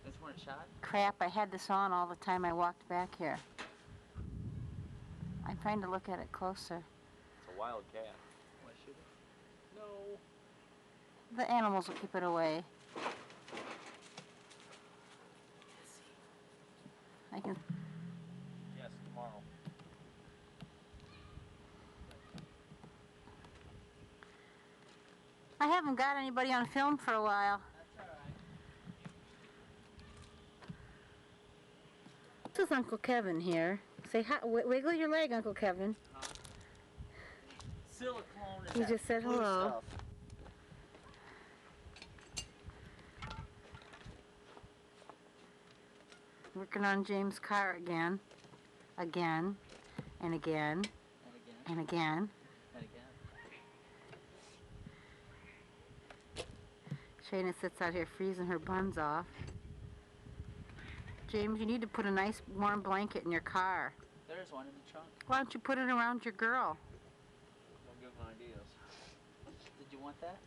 This one shot? Crap, I had this on all the time I walked back here. I'm trying to look at it closer. It's a wild cat. Want to shoot it? No. The animals will keep it away. I can. Yes, tomorrow. I haven't got anybody on film for a while. That's alright. This is Uncle Kevin here. Say hi, wiggle your leg, Uncle Kevin. Silicone is He just said blue hello. stuff. Working on James' car again. Again. And again. And again. And again. And again. Shayna sits out here freezing her buns off. James, you need to put a nice warm blanket in your car. There's one in the trunk. Why don't you put it around your girl? Don't give them ideas. Did you want that?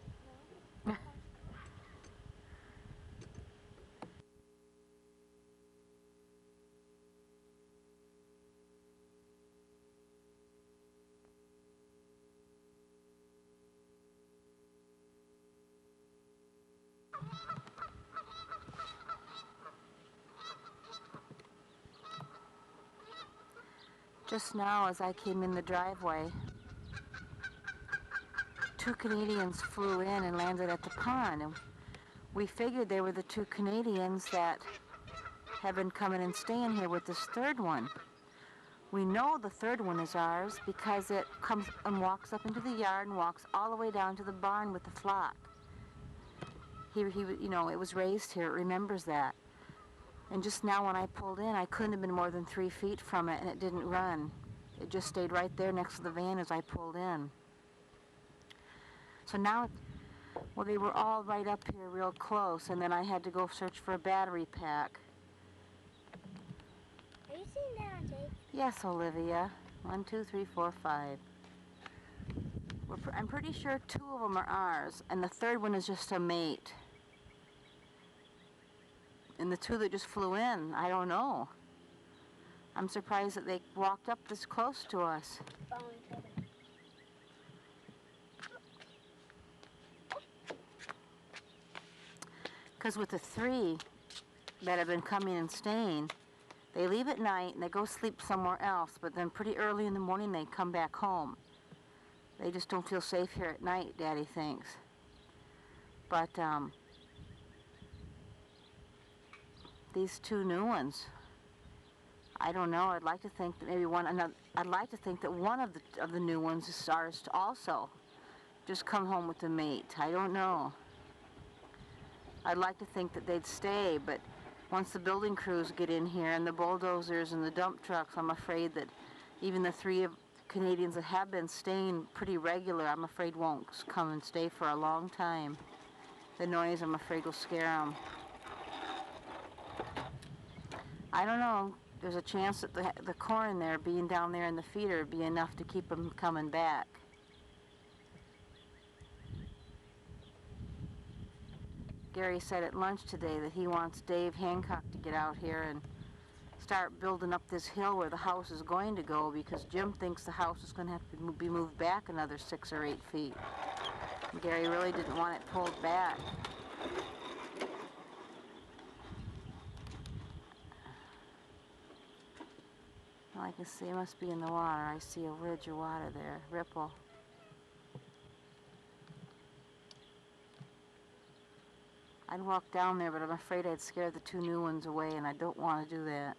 Just now, as I came in the driveway, 2 Canadians flew in and landed at the pond. And we figured they were the 2 Canadians that have been coming and staying here with this third one. We know the third one is ours because it comes and walks up into the yard and walks all the way down to the barn with the flock. You know, it was raised here. It remembers that. And just now when I pulled in, I couldn't have been more than 3 feet from it, and it didn't run. It just stayed right there next to the van as I pulled in. So now, well, they were all right up here real close, and then I had to go search for a battery pack. Are you seeing that on tape? Yes, Olivia. 1, 2, 3, 4, 5. I'm pretty sure 2 of them are ours, and the third one is just a mate. And the 2 that just flew in, I don't know. I'm surprised that they walked up this close to us. Following each other. Because with the 3 that have been coming and staying, They leave at night and they go sleep somewhere else, but then pretty early in the morning they come back home. They just don't feel safe here at night, Daddy thinks. But these two new ones, I don't know. I'd like to think that maybe I'd like to think that one of the new ones is ours to also just come home with a mate. I don't know. I'd like to think that they'd stay, but once the building crews get in here and the bulldozers and the dump trucks, I'm afraid that even the 3 Canadians that have been staying pretty regular, I'm afraid won't come and stay for a long time. The noise, I'm afraid, will scare them. I don't know. There's a chance that the corn there, being down there in the feeder, would be enough to keep them coming back. Gary said at lunch today that he wants Dave Hancock to get out here and start building up this hill where the house is going to go, because Jim thinks the house is going to have to be moved back another 6 or 8 feet. And Gary really didn't want it pulled back. Well, I can see it must be in the water. I see a ridge of water there, ripple. I'd walk down there, but I'm afraid I'd scare the 2 new ones away, and I don't want to do that.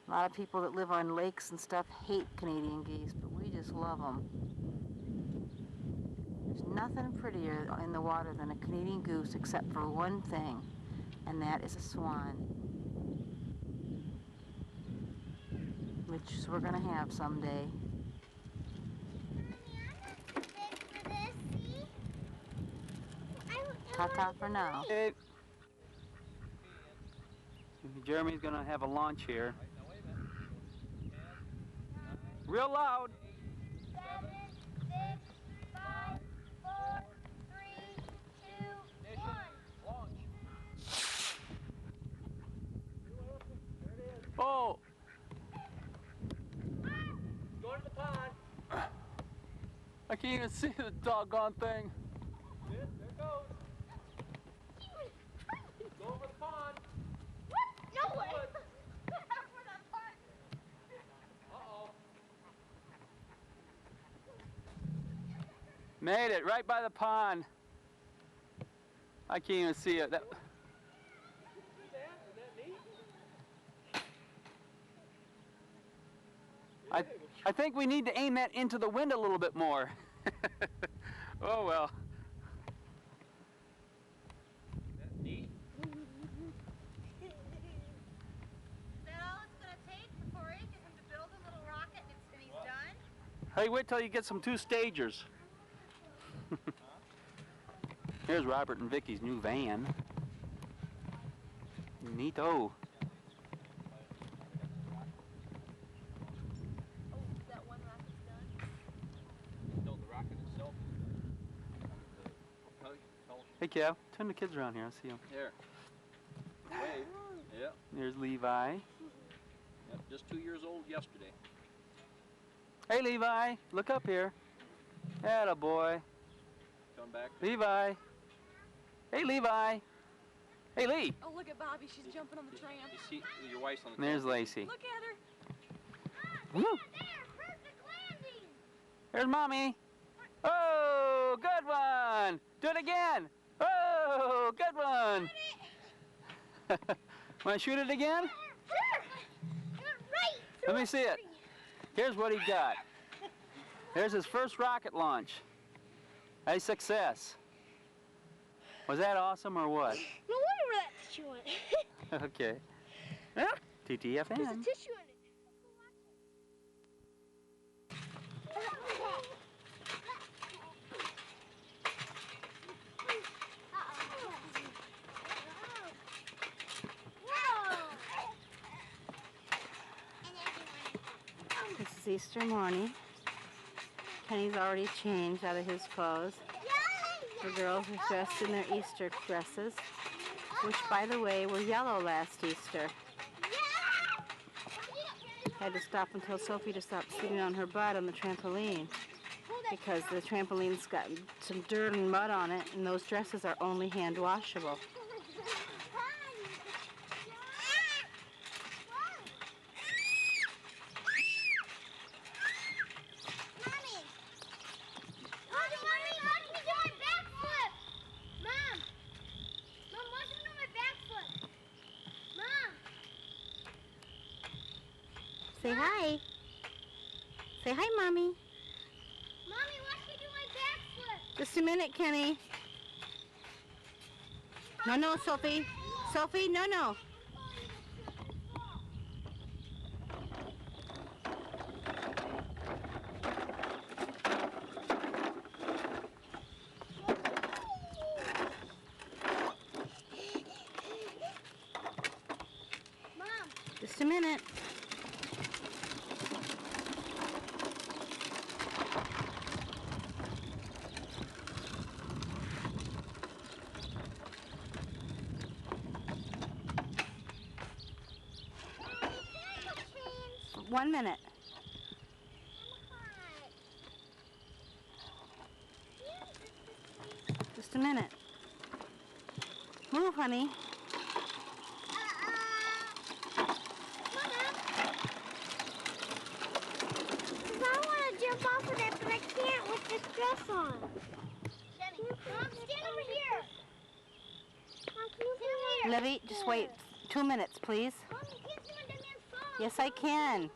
A lot of people that live on lakes and stuff hate Canadian geese, but we just love them. There's nothing prettier in the water than a Canadian goose except for one thing, and that is a swan, which we're going to have someday. Ta-ta for now. Hey. Jeremy's gonna have a launch here. Real loud. 7, 6, 5, 4, 3, 2, 1. Launch. Oh! Go to the pond. I can't even see the doggone thing. There it goes. Go over the pond. No way! Uh-oh. Made it right by the pond. I can't even see it. Isn't that neat? I think we need to aim that into the wind a little bit more. Oh well. That's neat. Is that all it's going to take for Corey? Get him to build a little rocket and he's done? Hey, wait till you get some 2-stagers. Here's Robert and Vicky's new van. Neato. Oh, that one rocket's done? No, the rocket itself is the Hey, Kev, turn the kids around here. I see them. There. Wave. Yep. There's Levi. Yep. Just 2 years old yesterday. Hey, Levi, look up here. Atta boy. Come back. Levi. Hey, Levi. Hey, Lee. Oh, look at Bobby. She's jumping on the tram. You see your wife's on the And there's Lacey. Look at her. Woo. There's Mommy. Oh, good one. Do it again. Oh, good one. Want to shoot it again? Let me see it. Here's what he got. There's his first rocket launch. A success. Was that awesome or what? No wonder where that tissue went. Okay. Yeah. TTFN. There's a tissue in it. This is Easter morning. Kenny's already changed out of his clothes. The girls are dressed in their Easter dresses, which, by the way, were yellow last Easter. Had to stop and tell Sophie to stop sitting on her butt on the trampoline because the trampoline's got some dirt and mud on it, and those dresses are only hand washable. Say hi. Say hi, Mommy. Mommy, watch me do my backflip. Just a minute, Kenny. No, no, Sophie. Sophie, no, no. Mom. Just a minute. Mom, 1 minute. Just a minute. Move, honey. I want to jump off of it, but I can't with this dress on. Mom, stand over here. Mom, can you stand over here? Livy, just wait 2 minutes, please. Mom, you can't stand on that man's phone. Yes, I can.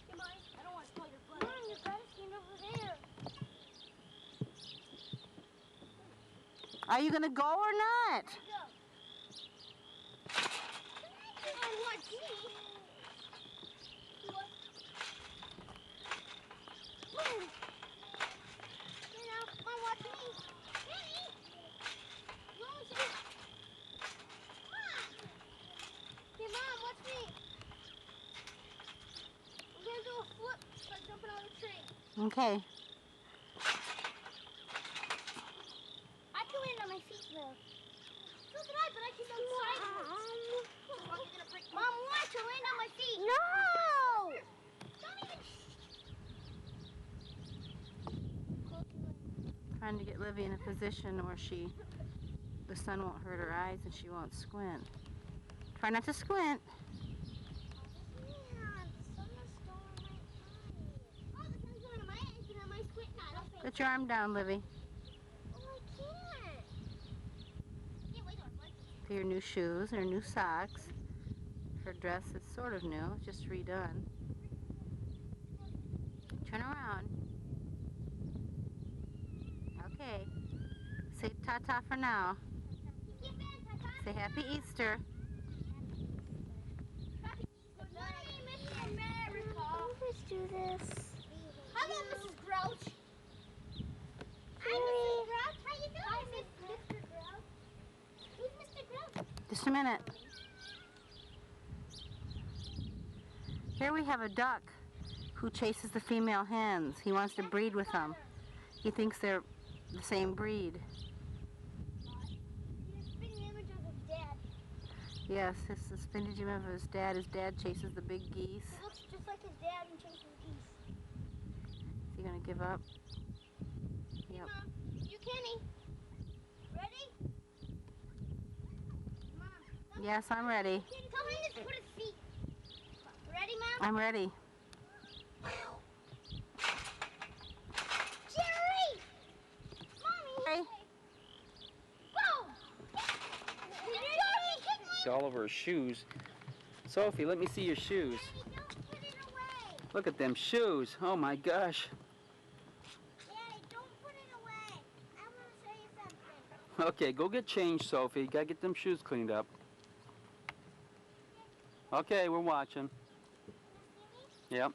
Hey, Mom, I don't want to spoil your butt. Mom, you gotta stand over there. Are you going to go or not? Go. Oh, watch me. Boom. You know, Mom, watch me. Kenny. Mom, see. Hey, Mom, watch me. I'm gonna do a flip by jumping on the tree. Okay. I can land on my feet, though. So can I, but I can go sideways. Mom, you're gonna break. Mom, watch, I land on my feet. No! Don't even. Trying to get Livy in a position where the sun won't hurt her eyes and she won't squint. Try not to squint. Yeah, the sun is going on my eyes. Oh, the sun's going on my eyes, and am I squinting? I don't think. Put your arm down, Livy. Oh, I can't. Yeah, wait on one. For your new shoes, her new socks. Her dress is sort of new, it's just redone. Turn around. Okay. Say ta-ta for now. Say Happy Easter. Let's do this. Hello, Mrs. Grouch. Hi, Mrs. Grouch. How you doing? Hi, Mr. Grouch. Who's Mr. Grouch? Just a minute. Here we have a duck who chases the female hens. He wants to breed with them. He thinks they're the same breed. You're spinning image of his dad. Yes, this is the spinach of his dad. His dad chases the big geese. He looks just like his dad and chases geese. Is he gonna give up? Hey, Yep. Mom, you Kenny. Ready? Mom. Yes, I'm ready. Tell him to put his feet. Ready, Mom? I'm ready. Jerry! Mommy! Hey. Boom! It's all over her shoes. Sophie, let me see your shoes. Daddy, don't put it away. Look at them shoes. Oh my gosh. Daddy, don't put it away. I want to show you something. Okay, go get changed, Sophie. Gotta get them shoes cleaned up. Okay, we're watching. Yep.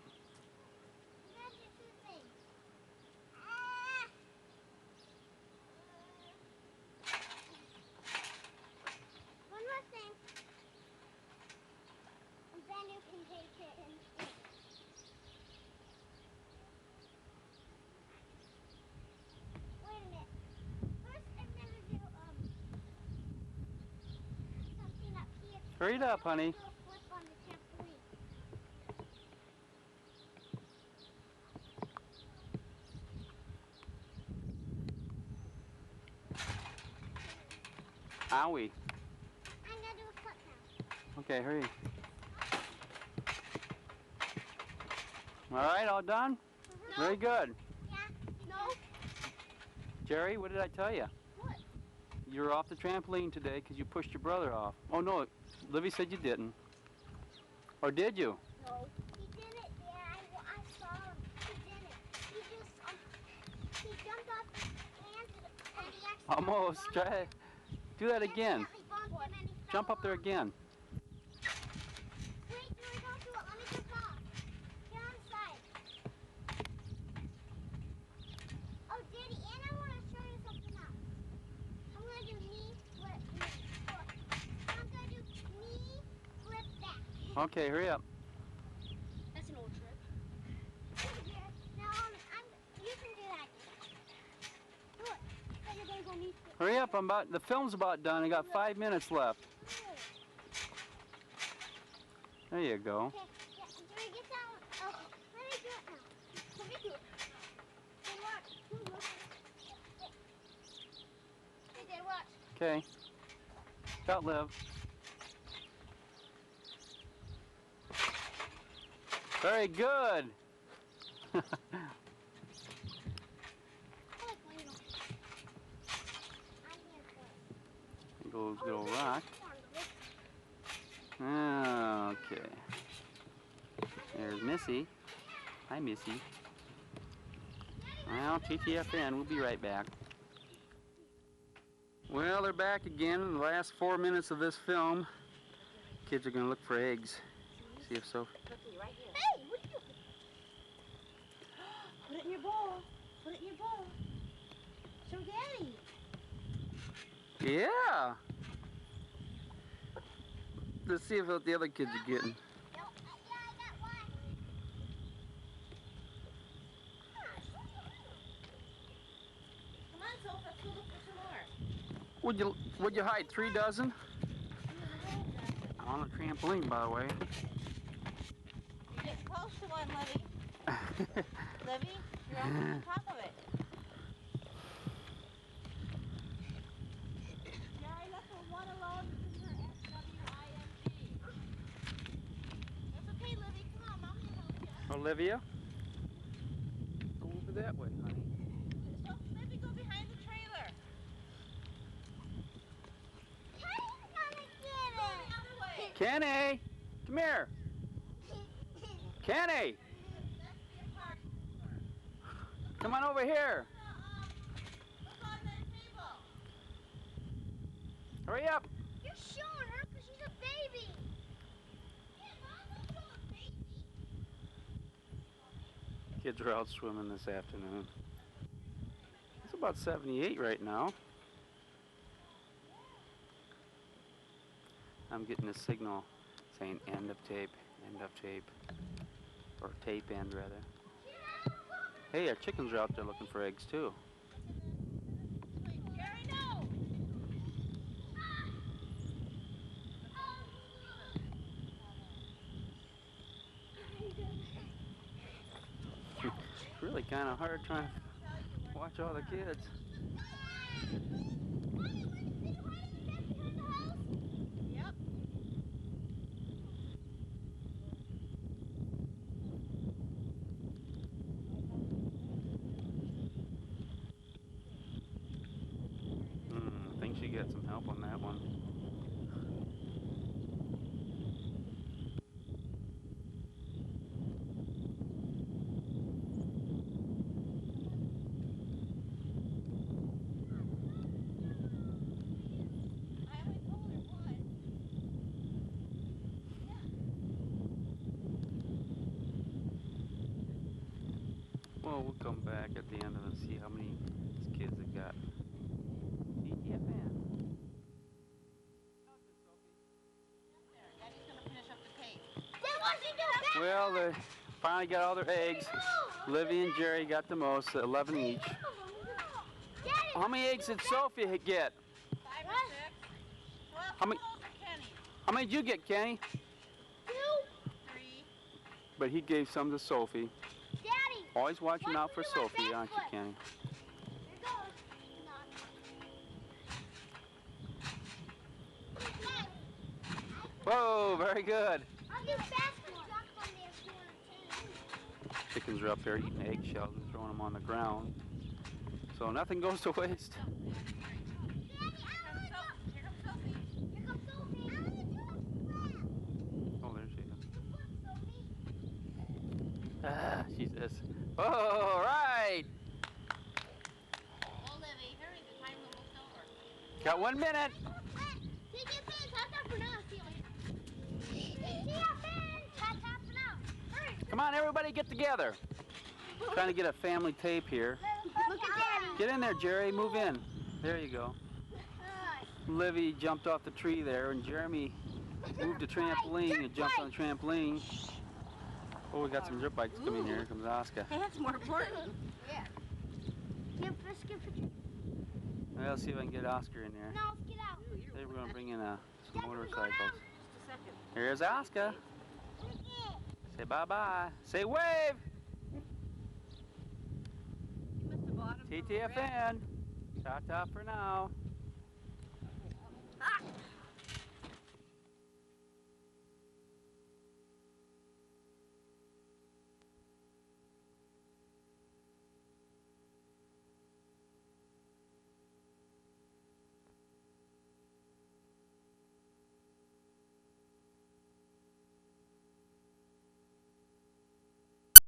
One more thing. And then you can take it and eat. Wait a minute. First, I'm gonna do something up here. Hurry it up, honey. Do a flip on the trampoline. Owie. I'm gonna do a flip now. Okay, hurry. All right, all done? No. Very good. Yeah. No. Jerry, what did I tell you? What? You're off the trampoline today because you pushed your brother off. Oh, no, Livy said you didn't. Or did you? No. No, he didn't, Dad. I saw him. He didn't. He just, he jumped off his hands and he actually... Almost. Try it. Do that again. accidentally bumped him and he fell Jump up there off. again. Wait, Joey, don't do it. Let me jump off. Get on the side. Oh, Daddy, and I want to show you something else. I'm going to do knee, flip, knee, flip. I'm going to do knee, flip, back. Okay, hurry up. That's an old trick. Here. Now, you can do that. Do it. So you're going to go knee, flip. Hurry up. The film's about done. I got 5 minutes left. There you go. Okay, yeah, Joey, get down. Okay, let me do it now. Let me do it. Hey, watch. Hey, Dad, watch. Okay. Got Liv. Very good. I like Lego. I'm here for it. Goes good old rock. Okay. There's Missy. Hi, Missy. Well, TTFN, we'll be right back. Well, they're back again in the last 4 minutes of this film. Kids are going to look for eggs. See if so. Cookie, right here. Hey, what are you doing? Put it in your bowl. Put it in your bowl. Show Daddy. Yeah. Let's see if what the other kids are getting. Yeah, I got one. Come on, Soph, let's go look for some more. Would you hide 3 dozen? I'm on a trampoline, by the way. You're getting close to one, Livy. Livy, you're almost on top of it. Jerry, let the one alone. This is her SWING. That's okay, Livy. Come on, Mom's gonna help you. Olivia? Go over that way, honey. So, Livy, go behind the trailer. Kenny's gonna get Go the other way. Kenny! Come here! Kenny! Come on over here! Look on that table. Hurry up! You're showing her because she's a baby. Yeah, Mom, don't show a baby. Kids are out swimming this afternoon. It's about 78 right now. I'm getting a signal saying end of tape, or tape end rather. Hey, our chickens are out there looking for eggs too. Jerry, no. It's really kind of hard trying to watch all the kids. Yep. I think she got some help on that one. I only told her one. Well, we'll come back at the end and see how many these kids have got. TTFN. Daddy's gonna finish up the tape. Then what's he do? Well, they finally got all their eggs. Livy and Jerry got the most, 11 each. Daddy, How many eggs did Sophie get? 5 or 6. Well, How many- those are Kenny. How many did you get, Kenny? 2. 3. But he gave some to Sophie. Daddy. Always watching out for Watch me do my Sophie, aren't you, backflip. Kenny? Here goes. None. Whoa, very good. I'll do fast one. Jump on there if you want to change. Chickens are up there eating eggshells and throwing them on the ground. So nothing goes to waste. Daddy, I want to go. Here comes Sophie. Here comes Sophie. I want to do a flap. Oh, there she is. Flip, Sophie. All right. Oh, Livy, hurry, the time's almost over. Got 1 minute. TTFN, ta-ta for now. See you later. TTFN, ta-ta for now. Hurry. Come on, everybody, get together. Trying to get a family tape here. Look at Daddy. Get in there, Jerry. Move in. There you go. Livy jumped off the tree there, and Jeremy moved the trampoline and jumped on the trampoline. Oh, we got some dirt bikes coming here. Here comes Oscar. Hey, that's more important. Yeah. Let's get a picture. Well, let's see if I can get Oscar in there. No, let's get out. Today we're going to bring in some Dad, can we go motorcycles. now? Just a second. Here's Oscar. Say bye-bye. Say wave. You missed the bottom. TTFN. Ta-ta for now.